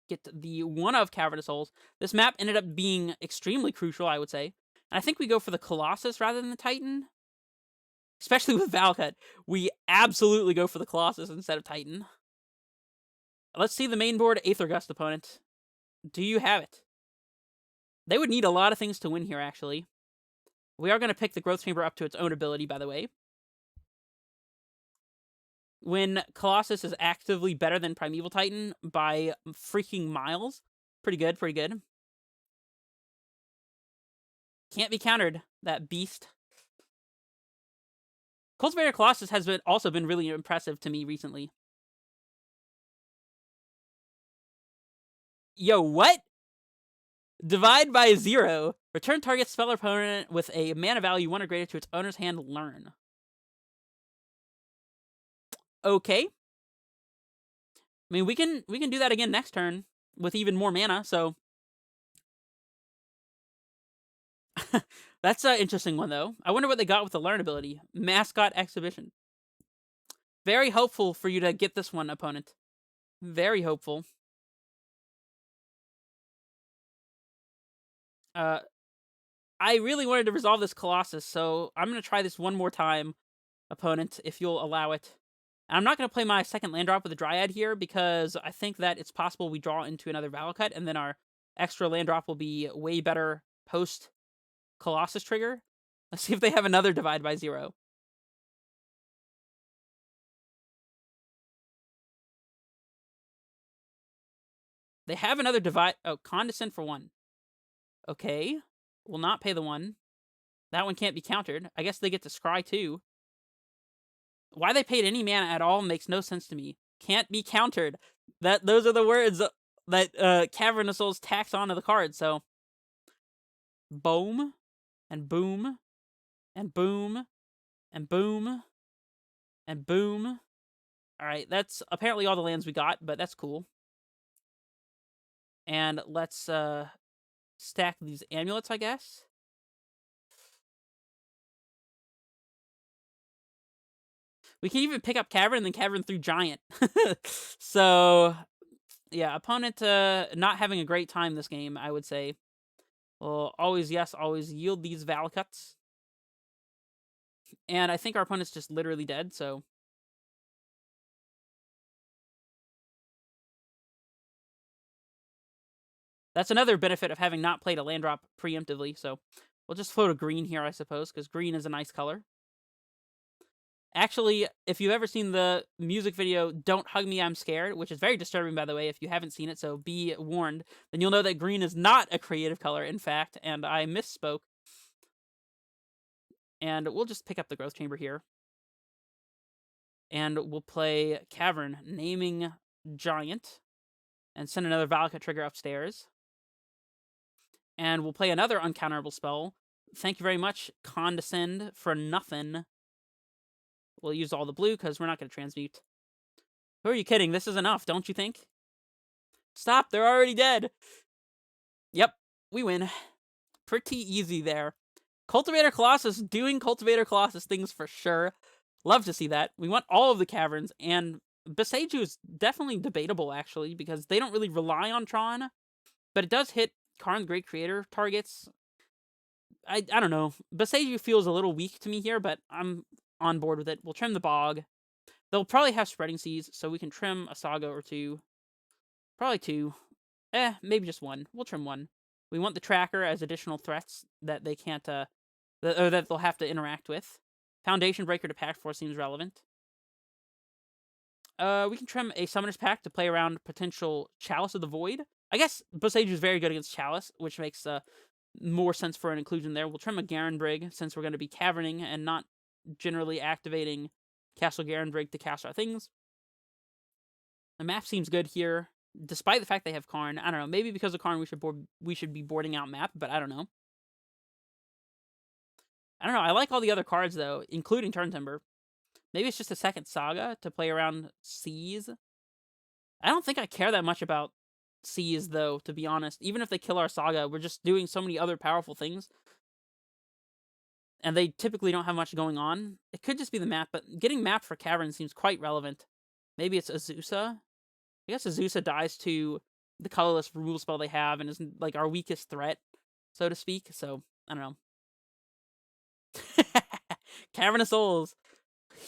Get the one of Cavernous Souls. This map ended up being extremely crucial, I would say. And I think we go for the Colossus rather than the Titan. Especially with Valakut. We absolutely go for the Colossus instead of Titan. Let's see the main board Aether Gust, opponent. Do you have it? They would need a lot of things to win here, actually. We are going to pick the Growth Chamber up to its own ability, by the way. When Colossus is actively better than Primeval Titan by freaking miles. Pretty good, pretty good. Can't be countered, that beast. Cultivator Colossus has also been really impressive to me recently. Yo, what? Divide by 0. Return target spell or opponent with a mana value 1 or greater to its owner's hand, learn. Okay. I mean, we can do that again next turn with even more mana, so... That's an interesting one, though. I wonder what they got with the learn ability. Mascot Exhibition. Very hopeful for you to get this one, opponent. Very hopeful. I really wanted to resolve this Colossus, so I'm going to try this one more time, opponent, if you'll allow it. And I'm not going to play my second land drop with the Dryad here, because I think that it's possible we draw into another Valakut, and then our extra land drop will be way better post-Colossus trigger. Let's see if they have another Divide by 0. They have another Divide... Oh, Condescend for 1. Okay. Will not pay the 1. That one can't be countered. I guess they get to scry too. Why they paid any mana at all makes no sense to me. Can't be countered. Those are the words that Cavernous Souls tax onto the card, so... Boom. And boom. And boom. And boom. And boom. Alright, that's apparently all the lands we got, but that's cool. And let's stack these amulets, I guess. We can even pick up Cavern and then Cavern through Giant. So, yeah, opponent not having a great time this game, I would say. Well, always, yes, always yield these Valakuts. And I think our opponent's just literally dead, so... That's another benefit of having not played a land drop preemptively, so... We'll just float a green here, I suppose, because green is a nice color. Actually, if you've ever seen the music video, Don't Hug Me, I'm Scared, which is very disturbing, by the way, if you haven't seen it, so be warned, then you'll know that green is not a creative color, in fact, and I misspoke. And we'll just pick up the Growth Chamber here. And we'll play Cavern, naming Giant, and send another Valakut trigger upstairs. And we'll play another uncounterable spell. Thank you very much, Condescend, for nothing. We'll use all the blue, because we're not going to transmute. Who are you kidding? This is enough, don't you think? Stop, they're already dead! Yep, we win. Pretty easy there. Cultivator Colossus doing Cultivator Colossus things for sure. Love to see that. We want all of the Caverns, and Boseiju is definitely debatable, actually, because they don't really rely on Tron, but it does hit Karn's Great Creator targets. I don't know. Boseiju feels a little weak to me here, but I'm on board with it. We'll trim the Bog. They'll probably have Spreading Seas, so we can trim a Saga or two. Probably 2. Maybe just one. We'll trim one. We want the tracker as additional threats that they can't, or that they'll have to interact with. Foundation Breaker to Pact 4 seems relevant. We can trim a Summoner's Pact to play around potential Chalice of the Void. I guess Boseiju is very good against Chalice, which makes more sense for an inclusion there. We'll trim a Garen Brig, since we're going to be caverning and not generally activating Castle Garen Brig to cast our things. The map seems good here, despite the fact they have Karn. I don't know, maybe because of Karn we should be boarding out map, but I don't know. I like all the other cards, though, including Turntimber. Maybe it's just a second Saga to play around Seas. I don't think I care that much about Seas, though, to be honest. Even if they kill our Saga, we're just doing so many other powerful things. And they typically don't have much going on. It could just be the map, but getting mapped for Cavern seems quite relevant. Maybe it's Azusa? I guess Azusa dies to the colorless rule spell they have and is, like, our weakest threat, so to speak. So, I don't know. Cavern of Souls.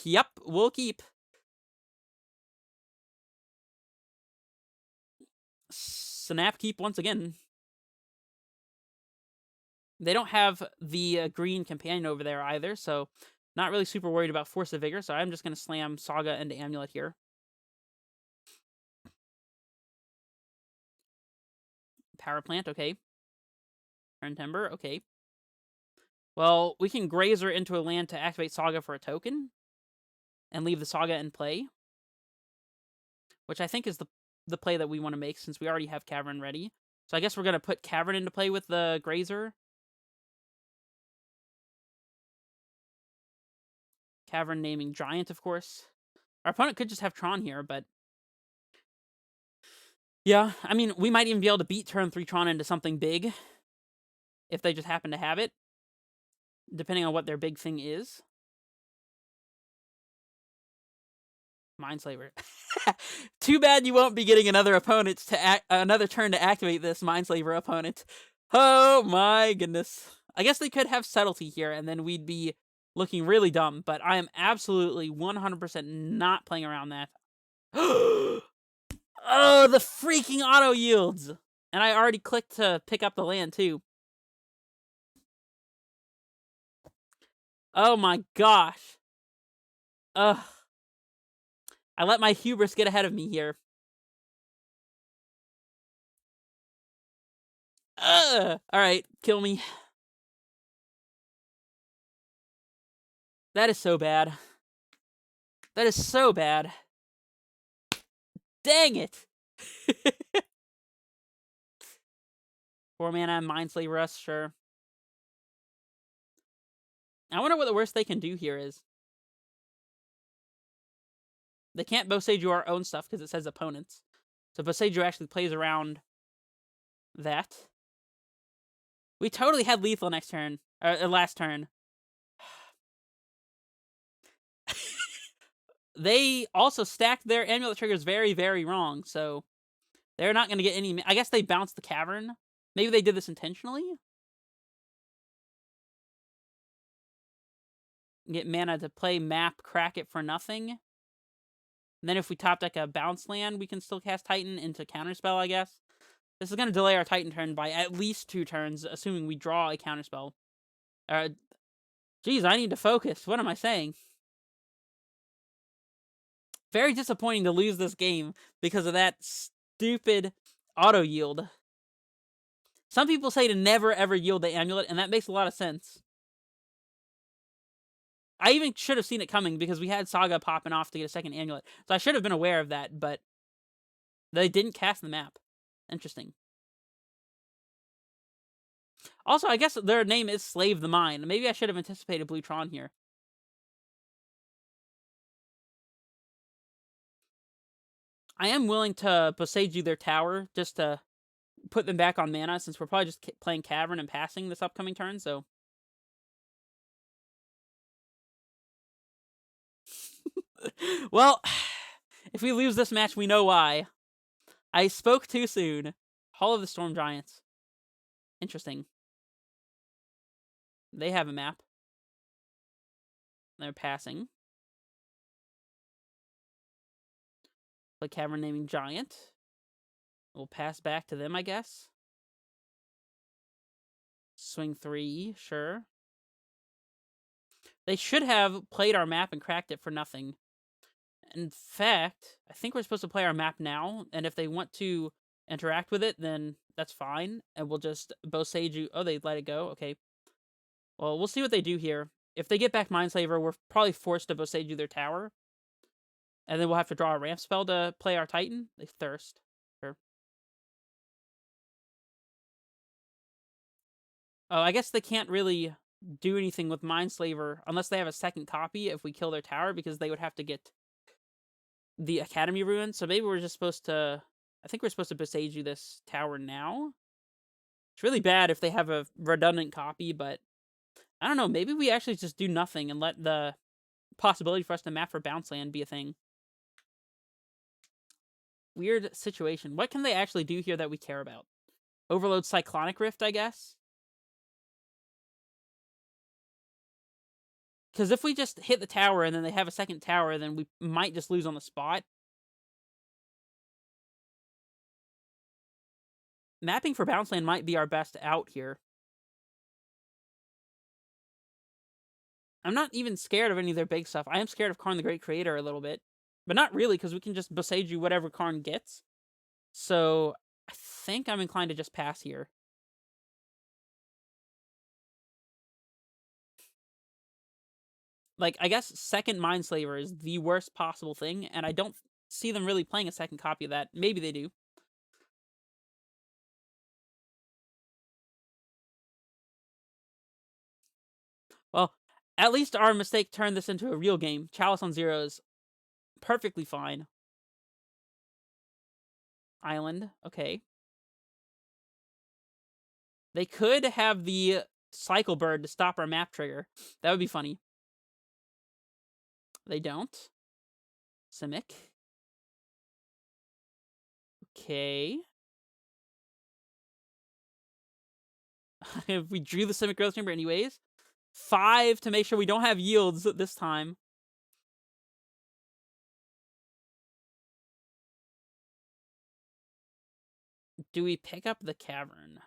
Yep, we'll keep. Snap keep once again. They don't have the green companion over there either, so not really super worried about Force of Vigor, so I'm just going to slam Saga into Amulet here. Power Plant, okay. Turntimber, okay. Well, we can Grazer into a land to activate Saga for a token and leave the Saga in play, which I think is the play that we want to make since we already have Cavern ready. So I guess we're going to put Cavern into play with the Grazer. Cavern naming Giant, of course. Our opponent could just have Tron here, but yeah, I mean, we might even be able to beat turn 3 Tron into something big if they just happen to have it, depending on what their big thing is. Mindslaver. Too bad you won't be getting another opponent to another turn to activate this Mindslaver opponent. Oh my goodness. I guess they could have Subtlety here, and then we'd be looking really dumb, but I am absolutely 100% not playing around that. Oh, the freaking auto yields! And I already clicked to pick up the land, too. Oh my gosh. Ugh. I let my hubris get ahead of me here. Alright, kill me. That is so bad. That is so bad. Dang it! 4 mana, Mindslaver us, sure. I wonder what the worst they can do here is. They can't Boseiju our own stuff because it says opponents. So Boseiju actually plays around that. We totally had lethal next turn. Last turn. They also stacked their Amulet triggers very, very wrong, so they're not going to get any... I guess they bounced the Cavern. Maybe they did this intentionally? Get mana to play map, crack it for nothing. And then if we top deck a bounce land, we can still cast Titan into Counterspell, I guess. This is going to delay our Titan turn by at least 2 turns, assuming we draw a Counterspell. Geez, I need to focus. What am I saying? Very disappointing to lose this game because of that stupid auto yield. Some people say to never ever yield the Amulet, and that makes a lot of sense. I even should have seen it coming because we had Saga popping off to get a second Amulet. So I should have been aware of that, but they didn't cast the map. Interesting. Also, I guess their name is Slave the Mind. Maybe I should have anticipated Blue Tron here. I am willing to Boseiju their tower just to put them back on mana, since we're probably just playing Cavern and passing this upcoming turn, so... Well, if we lose this match, we know why. I spoke too soon. Hall of the Storm Giants. Interesting. They have a map. They're passing. Play Cavern naming Giant. We'll pass back to them, I guess. Swing 3, sure. They should have played our map and cracked it for nothing. In fact, I think we're supposed to play our map now, and if they want to interact with it, then that's fine, and we'll just Boseiju. Oh, they let it go? Okay. Well, we'll see what they do here. If they get back Mindslaver, we're probably forced to Boseiju their tower. And then we'll have to draw a ramp spell to play our Titan. They thirst. Sure. Oh, I guess they can't really do anything with Mindslaver unless they have a second copy if we kill their tower, because they would have to get the Academy ruined. So maybe we're just supposed to... I think we're supposed to Boseiju this tower now. It's really bad if they have a redundant copy, but... I don't know, maybe we actually just do nothing and let the possibility for us to map for bounce land be a thing. Weird situation. What can they actually do here that we care about? Overload Cyclonic Rift, I guess? Because if we just hit the tower and then they have a second tower, then we might just lose on the spot. Mapping for bounce land might be our best out here. I'm not even scared of any of their big stuff. I am scared of Karn the Great Creator a little bit. But not really, because we can just Boseiju whatever Karn gets. So, I think I'm inclined to just pass here. Like, I guess second Mindslaver is the worst possible thing, and I don't see them really playing a second copy of that. Maybe they do. Well, at least our mistake turned this into a real game. Chalice on 0 is perfectly fine. Island, okay. They could have the Cycle Bird to stop our map trigger. That would be funny. They don't. Simic. Okay. We drew the Simic Growth Chamber anyways. 5 to make sure we don't have yields this time. Do we pick up the Cavern?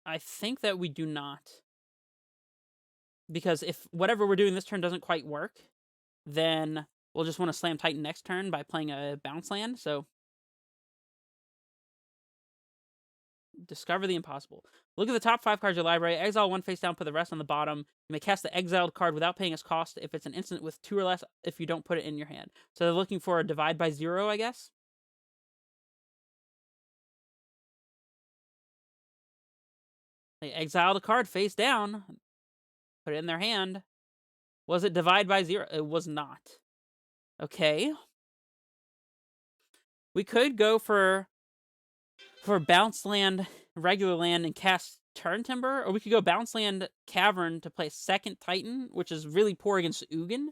I think that we do not. Because if whatever we're doing this turn doesn't quite work, then we'll just want to slam Titan next turn by playing a bounce land, so... Discover the impossible. Look at the top 5 cards of your library. Exile 1 face down, put the rest on the bottom. You may cast the exiled card without paying its cost if it's an instant with 2 or less if you don't put it in your hand. So they're looking for a divide by 0, I guess? They exiled a card face down. Put it in their hand. Was it divide by 0? It was not. Okay. We could go for bounce land, regular land, and cast Turntimber, or we could go bounce land, Cavern to play second Titan, which is really poor against Ugin.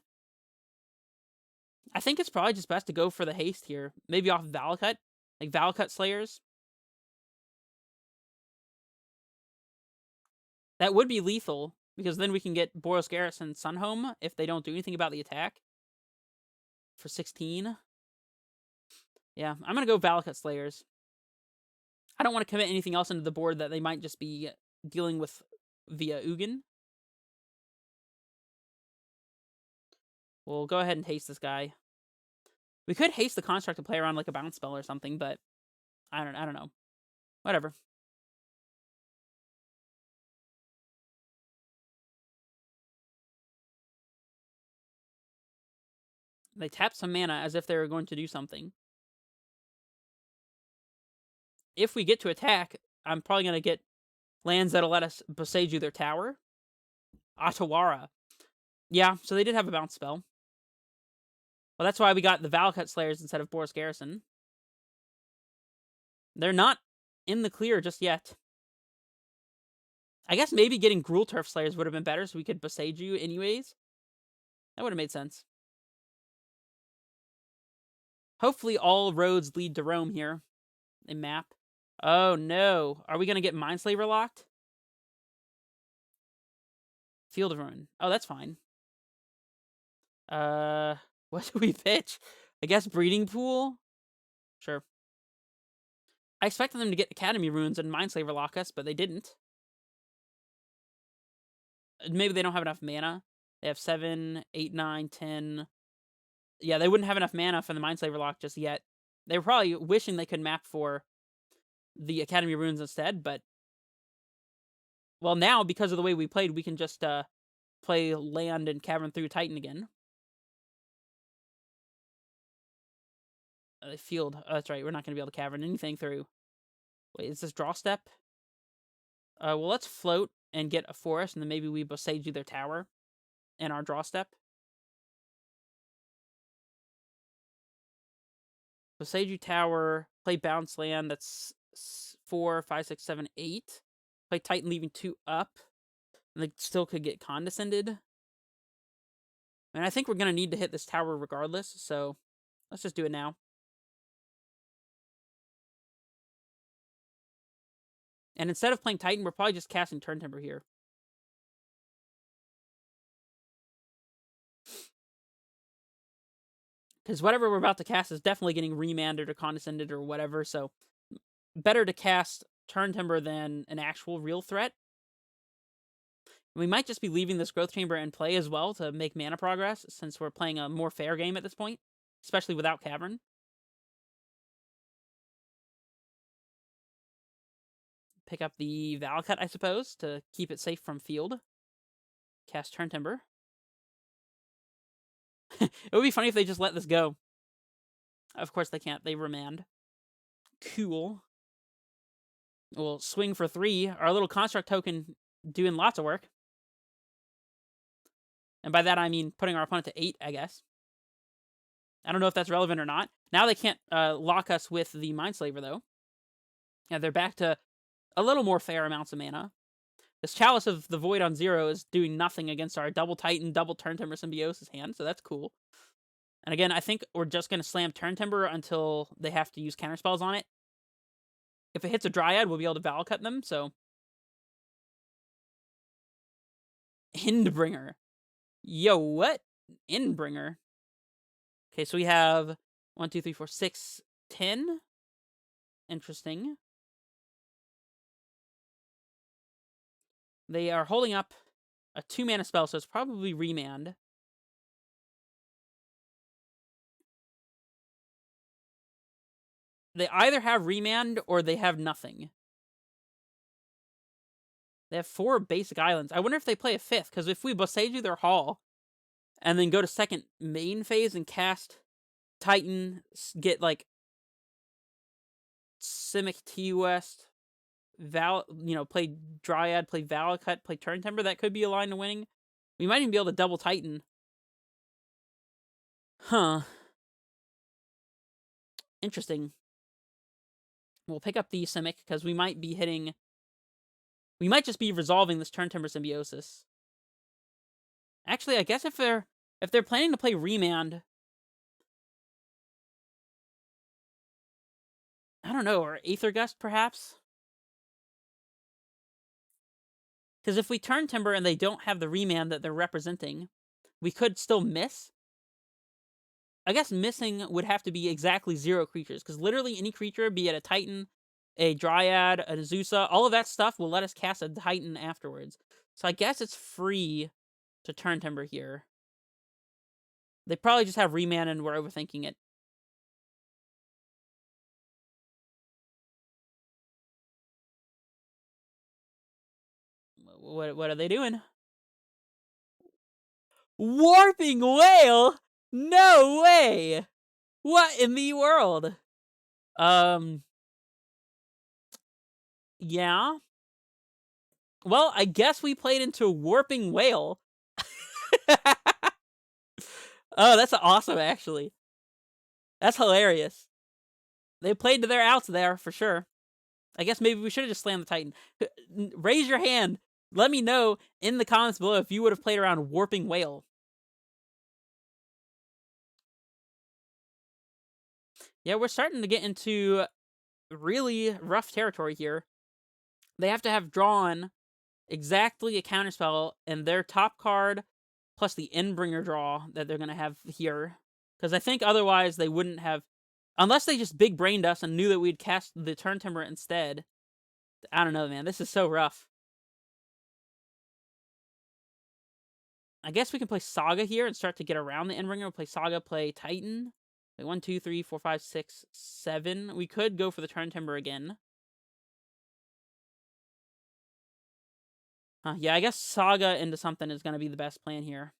I think it's probably just best to go for the haste here. Maybe off Valakut, like Valakut Slayers. That would be lethal, because then we can get Boros Garrison Sunhome if they don't do anything about the attack. For 16. Yeah, I'm going to go Valakut Slayers. I don't want to commit anything else into the board that they might just be dealing with via Ugin. We'll go ahead and haste this guy. We could haste the construct to play around like a bounce spell or something, but I don't know. Whatever. They tap some mana as if they were going to do something. If we get to attack, I'm probably going to get lands that'll let us Boseiju their tower. Atawara. Yeah, so they did have a bounce spell. Well, that's why we got the Valakut Slayers instead of Boros Garrison. They're not in the clear just yet. I guess maybe getting Gruul Turf Slayers would have been better, so we could Boseiju anyways. That would have made sense. Hopefully all roads lead to Rome here. A map. Oh no. Are we going to get Mindslaver locked? Field of Ruin. Oh, that's fine. What do we pitch? I guess breeding pool? Sure. I expected them to get Academy Runes and Mindslaver lock us, but they didn't. Maybe they don't have enough mana. They have 7, 8, 9, 10. Yeah, they wouldn't have enough mana for the Mindslaver lock just yet. They were probably wishing they could map for the Academy Runes instead, but... Well, now, because of the way we played, we can just play land and Cavern through Titan again. Field. Oh, that's right. We're not going to be able to Cavern anything through. Wait, is this draw step? Well, let's float and get a forest, and then maybe we Boseiju their tower in our draw step. Boseiju tower, play bounce land, that's 4, 5, 6, 7, 8. Play Titan leaving 2 up, and they still could get condescended. And I think we're going to need to hit this tower regardless, so let's just do it now. And instead of playing Titan, we're probably just casting Turntimber here. Because whatever we're about to cast is definitely getting remanded or condescended or whatever, so better to cast Turntimber than an actual real threat. We might just be leaving this Growth Chamber in play as well to make mana progress, since we're playing a more fair game at this point, especially without Cavern. Pick up the Valakut, I suppose, to keep it safe from field. Cast Turntimber. It would be funny if they just let this go. Of course they can't. They remand. Cool. We'll swing for 3. Our little construct token doing lots of work. And by that I mean putting our opponent to 8, I guess. I don't know if that's relevant or not. Now they can't lock us with the Mindslaver, though. Yeah, they're back to a little more fair amounts of mana. This Chalice of the Void on 0 is doing nothing against our double Titan, double Turntimber Symbiosis hand, so that's cool. And again, I think we're just going to slam Turntimber until they have to use counterspells on it. If it hits a Dryad, we'll be able to Valakut them, so... Endbringer. Yo, what? Endbringer. Okay, so we have 1, 2, 3, 4, 6, 10. Interesting. They are holding up a 2-mana spell, so it's probably Remand. They either have Remand or they have nothing. They have 4 basic islands. I wonder if they play a 5th, because if we Boseiju their Hall, and then go to second main phase and cast Titan, get, like, Simic T-West, play Dryad, play Valakut, play Turntimber, that could be a line to winning. We might even be able to double Titan. Huh. Interesting. We'll pick up the Simic, because we might be hitting... We might just be resolving this Turntimber Symbiosis. Actually, I guess if they're planning to play Remand... I don't know, or Aether Gust, perhaps? Because if we Turntimber and they don't have the Remand that they're representing, we could still miss. I guess missing would have to be exactly 0 creatures, because literally any creature, be it a Titan, a Dryad, a Azusa, all of that stuff will let us cast a Titan afterwards. So I guess it's free to Turntimber here. They probably just have Remand and we're overthinking it. What are they doing? Warping Whale? No way! What in the world? Yeah. Well, I guess we played into Warping Whale. Oh, that's awesome, actually. That's hilarious. They played to their outs there, for sure. I guess maybe we should have just slammed the Titan. Raise your hand. Let me know in the comments below if you would have played around Warping Whale. Yeah, we're starting to get into really rough territory here. They have to have drawn exactly a counterspell in their top card, plus the Endbringer draw that they're going to have here. Because I think otherwise they wouldn't have... Unless they just big-brained us and knew that we'd cast the Turntimber instead. I don't know, man. This is so rough. I guess we can play Saga here and start to get around the Endbringer. We'll play Saga, play Titan. Like 1, 2, 3, 4, 5, 6, 7. We could go for the Turntimber again. Yeah, I guess Saga into something is going to be the best plan here.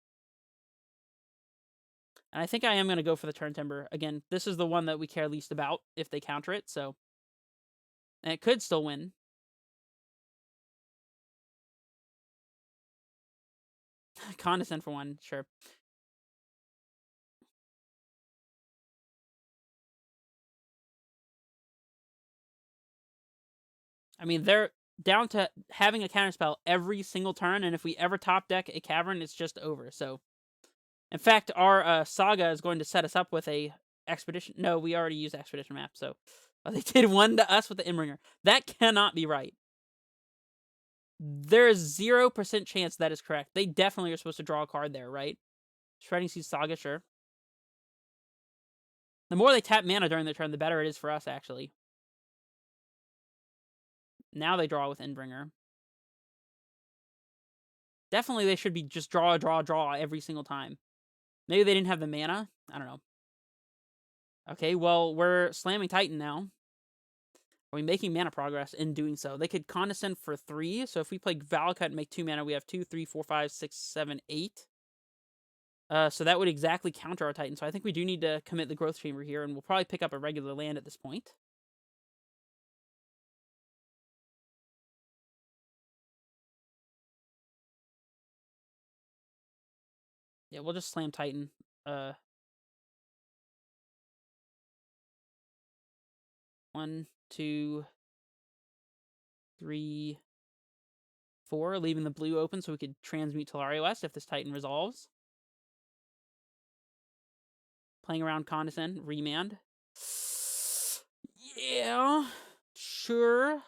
And I think I am going to go for the Turntimber. Again, this is the one that we care least about if they counter it, so... And it could still win. Condescend for 1, sure. I mean, they're down to having a counterspell every single turn, and if we ever top deck a Cavern, it's just over, so... In fact, our Saga is going to set us up with a Expedition... No, we already used Expedition map, so... they did 1 to us with the Endbringer. That cannot be right. There is 0% chance that is correct. They definitely are supposed to draw a card there, right? Shredding Seas Saga, sure. The more they tap mana during the turn, the better it is for us, actually. Now they draw with Endbringer. Definitely they should be just draw every single time. Maybe they didn't have the mana? I don't know. Okay, well, we're slamming Titan now. Are we making mana progress in doing so? They could Condescend for 3, so if we play Valakut and make 2 mana, we have 2, 3, 4, 5, 6, 7, 8. So that would exactly counter our Titan, so I think we do need to commit the Growth Chamber here, and we'll probably pick up a regular land at this point. Yeah, we'll just slam Titan. 1, 2, 3, 4, leaving the blue open so we could transmute Tolaria West if this Titan resolves. Playing around Condescend, Remand. Yeah, sure.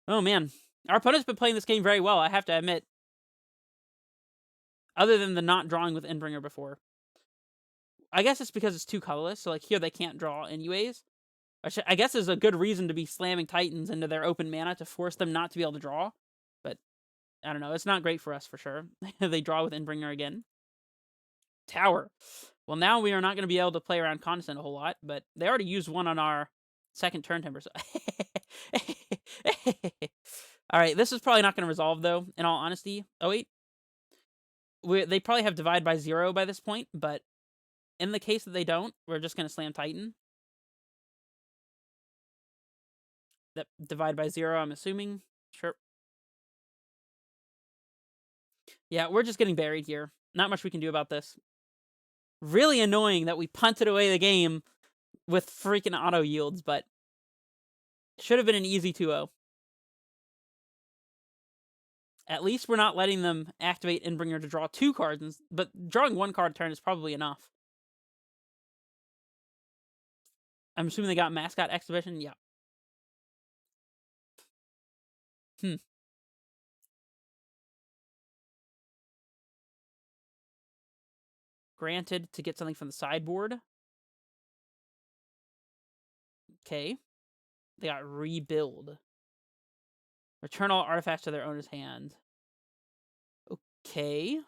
Oh man, our opponent's been playing this game very well, I have to admit. Other than the not drawing with Endbringer before. I guess it's because it's too colorless, so like here they can't draw anyways. I guess there's a good reason to be slamming Titans into their open mana to force them not to be able to draw. But, I don't know, it's not great for us for sure. They draw with Endbringer again. Tower. Well, now we are not going to be able to play around Condescend a whole lot, but they already used 1 on our second Turntimber, so... Alright, this is probably not going to resolve, though, in all honesty. Oh, wait. They probably have Divide by 0 by this point, but in the case that they don't, we're just going to slam Titan. That Divide by 0, I'm assuming. Sure. Yeah, we're just getting buried here. Not much we can do about this. Really annoying that we punted away the game with freaking auto yields, but should have been an easy 2-0. At least we're not letting them activate Endbringer to draw 2 cards, but drawing 1 card a turn is probably enough. I'm assuming they got Mascot Exhibition? Yeah. Granted to get something from the sideboard. Okay. They got Rebuild. Return all artifacts to their owner's hand. Okay.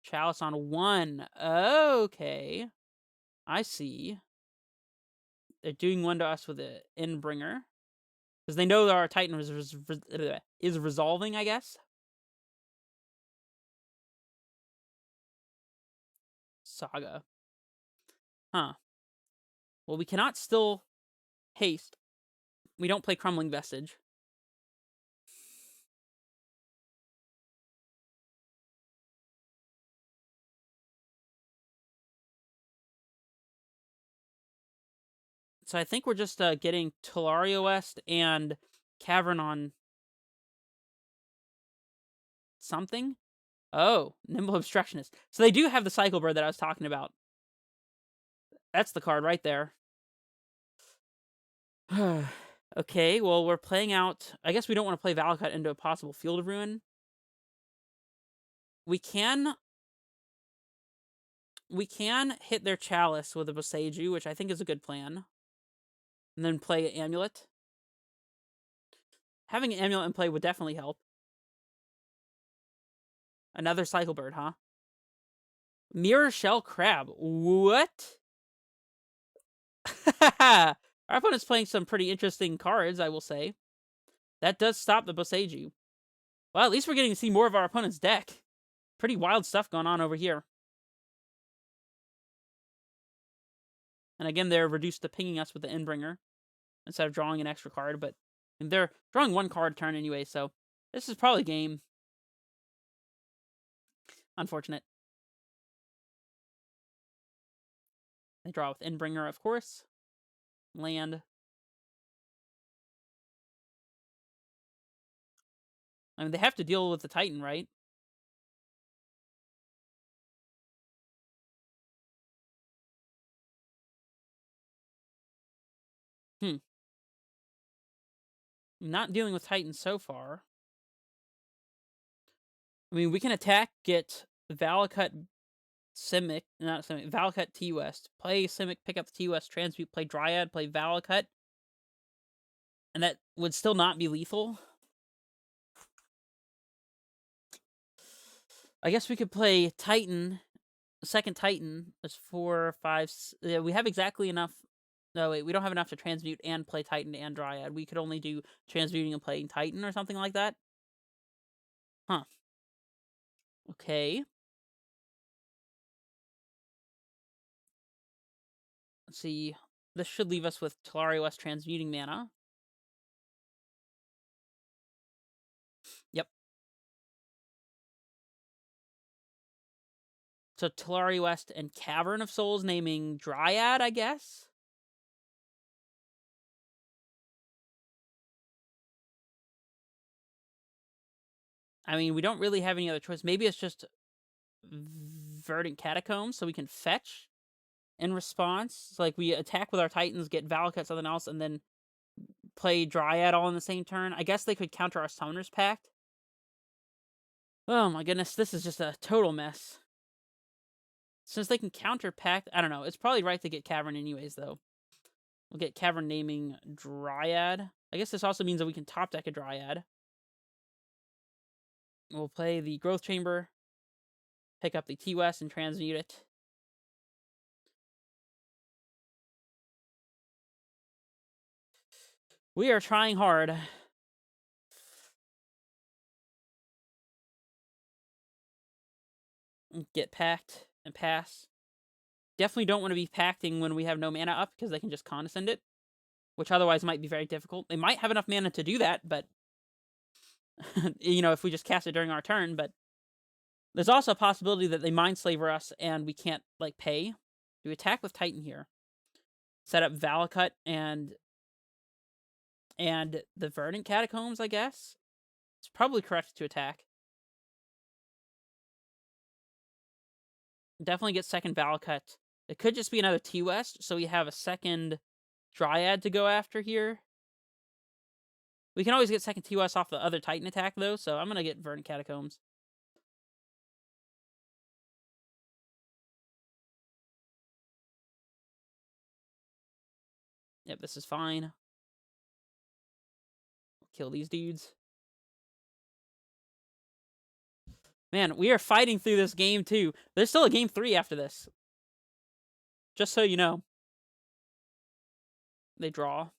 Chalice on 1. Okay. I see. They're doing 1 to us with the Endbringer. Because they know that our Titan is resolving, I guess. Saga. Huh. Well, we cannot still haste. We don't play Crumbling Vestige. So I think we're just getting Tolaria West and Cavern on something. Oh, Nimble Obstructionist. So they do have the Cycle Bird that I was talking about. That's the card right there. Okay, well, we're playing out... I guess we don't want to play Valakut into a possible Field of Ruin. We can hit their Chalice with a Boseiju, which I think is a good plan. And then play Amulet. Having an Amulet in play would definitely help. Another Cycle Bird, huh? Mirror Shell Crab. What? Our opponent's playing some pretty interesting cards, I will say. That does stop the Boseiju. Well, at least we're getting to see more of our opponent's deck. Pretty wild stuff going on over here. And again, they're reduced to pinging us with the Endbringer instead of drawing an extra card, but they're drawing one card a turn anyway, so this is probably game. Unfortunate. They draw with Endbringer, of course. Land. I mean, they have to deal with the Titan, right? Not dealing with Titan so far. I mean, we can attack, get Valakut Simic, not Simic, Valakut T-West. Play Simic, pick up the T-West, transmute, play Dryad, play Valakut. And that would still not be lethal. I guess we could play Titan, second Titan. That's 4, 5. Yeah, we have exactly enough. No, wait, we don't have enough to transmute and play Titan and Dryad. We could only do transmuting and playing Titan or something like that. Huh. Okay. Let's see. This should leave us with Talari West transmuting mana. Yep. So Talari West and Cavern of Souls naming Dryad, I guess? I mean, we don't really have any other choice. Maybe it's just Verdant Catacombs, so we can fetch in response. So, like, we attack with our Titans, get Valakut, something else, and then play Dryad all in the same turn. I guess they could counter our Summoner's Pact. Oh my goodness, this is just a total mess. Since they can counter Pact, I don't know. It's probably right to get Cavern anyways, though. We'll get Cavern naming Dryad. I guess this also means that we can top deck a Dryad. We'll play the Growth Chamber, pick up the T-West, and transmute it. We are trying hard. Get packed and pass. Definitely don't want to be pacting when we have no mana up, because they can just condescend it, which otherwise might be very difficult. They might have enough mana to do that, but you know, if we just cast it during our turn. But there's also a possibility that they Mindslaver us and we can't, like, pay. Do we attack with Titan here? Set up Valakut and the Verdant Catacombs, I guess? It's probably correct to attack. Definitely get second Valakut. It could just be another T-West, so we have a second Dryad to go after here. We can always get second T-West off the other Titan attack, though, so I'm going to get Verdant Catacombs. Yep, this is fine. Kill these dudes. Man, we are fighting through this game, too. There's still a game 3 after this. Just so you know. They draw.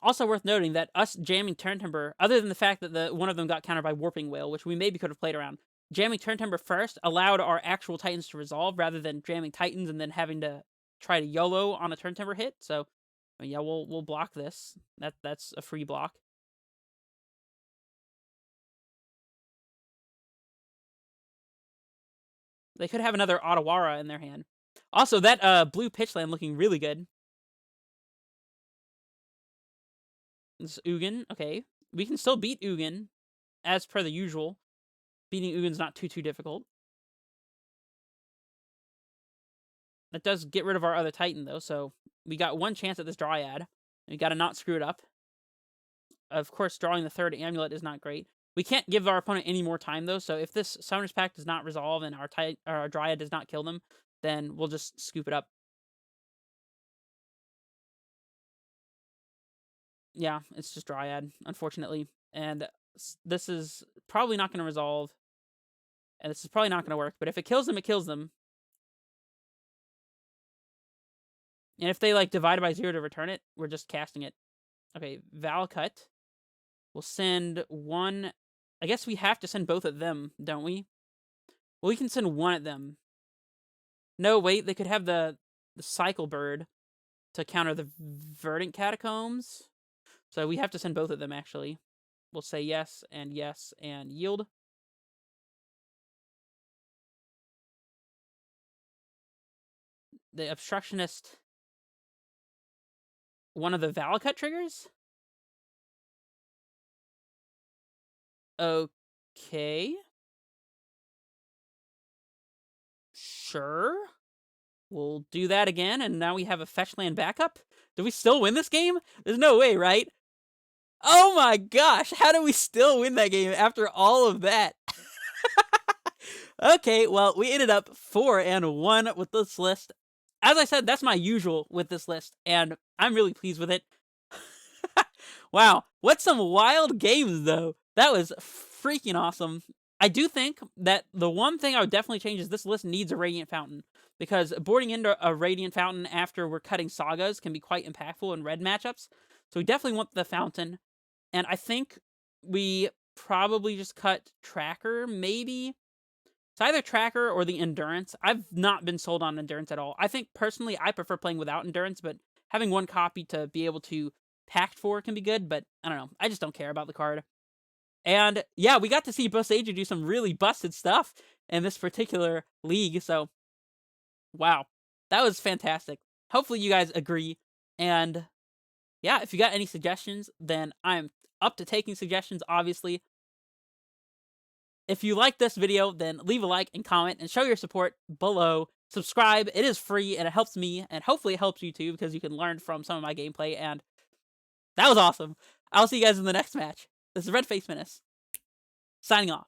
Also worth noting that us jamming Turntimber, other than the fact that one of them got countered by Warping Whale, which we maybe could have played around, jamming Turntimber first allowed our actual Titans to resolve rather than jamming Titans and then having to try to YOLO on a Turntimber hit. So, yeah, we'll block this. That's a free block. They could have another Otawara in their hand. Also, that blue Pitchland looking really good. This is Ugin. Okay. We can still beat Ugin, as per the usual. Beating Ugin's not too difficult. That does get rid of our other Titan, though, so we got one chance at this Dryad. We gotta not screw it up. Of course, drawing the third Amulet is not great. We can't give our opponent any more time, though, so if this Summoner's Pact does not resolve and our Dryad does not kill them, then we'll just scoop it up. Yeah, it's just Dryad, unfortunately. And this is probably not going to resolve. And this is probably not going to work. But if it kills them, it kills them. And if they, like, divide by 0 to return it, we're just casting it. Okay, Valcut. We'll send one... I guess we have to send both at them, don't we? Well, we can send one at them. No, wait, they could have the Cycle Bird to counter the Verdant Catacombs. So we have to send both of them, actually. We'll say yes, and yield. The Obstructionist... One of the Valakut triggers? Okay. Sure. We'll do that again, and now we have a fetch land backup? Do we still win this game? There's no way, right? Oh my gosh, how do we still win that game after all of that? Okay, well, we ended up 4-1 with this list. As I said, that's my usual with this list, and I'm really pleased with it. Wow, what some wild games, though. That was freaking awesome. I do think that the one thing I would definitely change is this list needs a Radiant Fountain, because boarding into a Radiant Fountain after we're cutting Sagas can be quite impactful in red matchups. So we definitely want the Fountain, and I think we probably just cut Tracker, maybe? It's either Tracker or the Endurance. I've not been sold on Endurance at all. I think, personally, I prefer playing without Endurance, but having one copy to be able to pact for can be good, but I don't know. I just don't care about the card. And yeah, we got to see Boseiju do some really busted stuff in this particular league, so wow. That was fantastic. Hopefully you guys agree. And yeah, if you got any suggestions, then I'm up to taking suggestions, obviously. If you like this video, then leave a like and comment and show your support below. Subscribe. It is free and it helps me, and hopefully it helps you too, because you can learn from some of my gameplay, and that was awesome. I'll see you guys in the next match. This is Red Face Menace, signing off.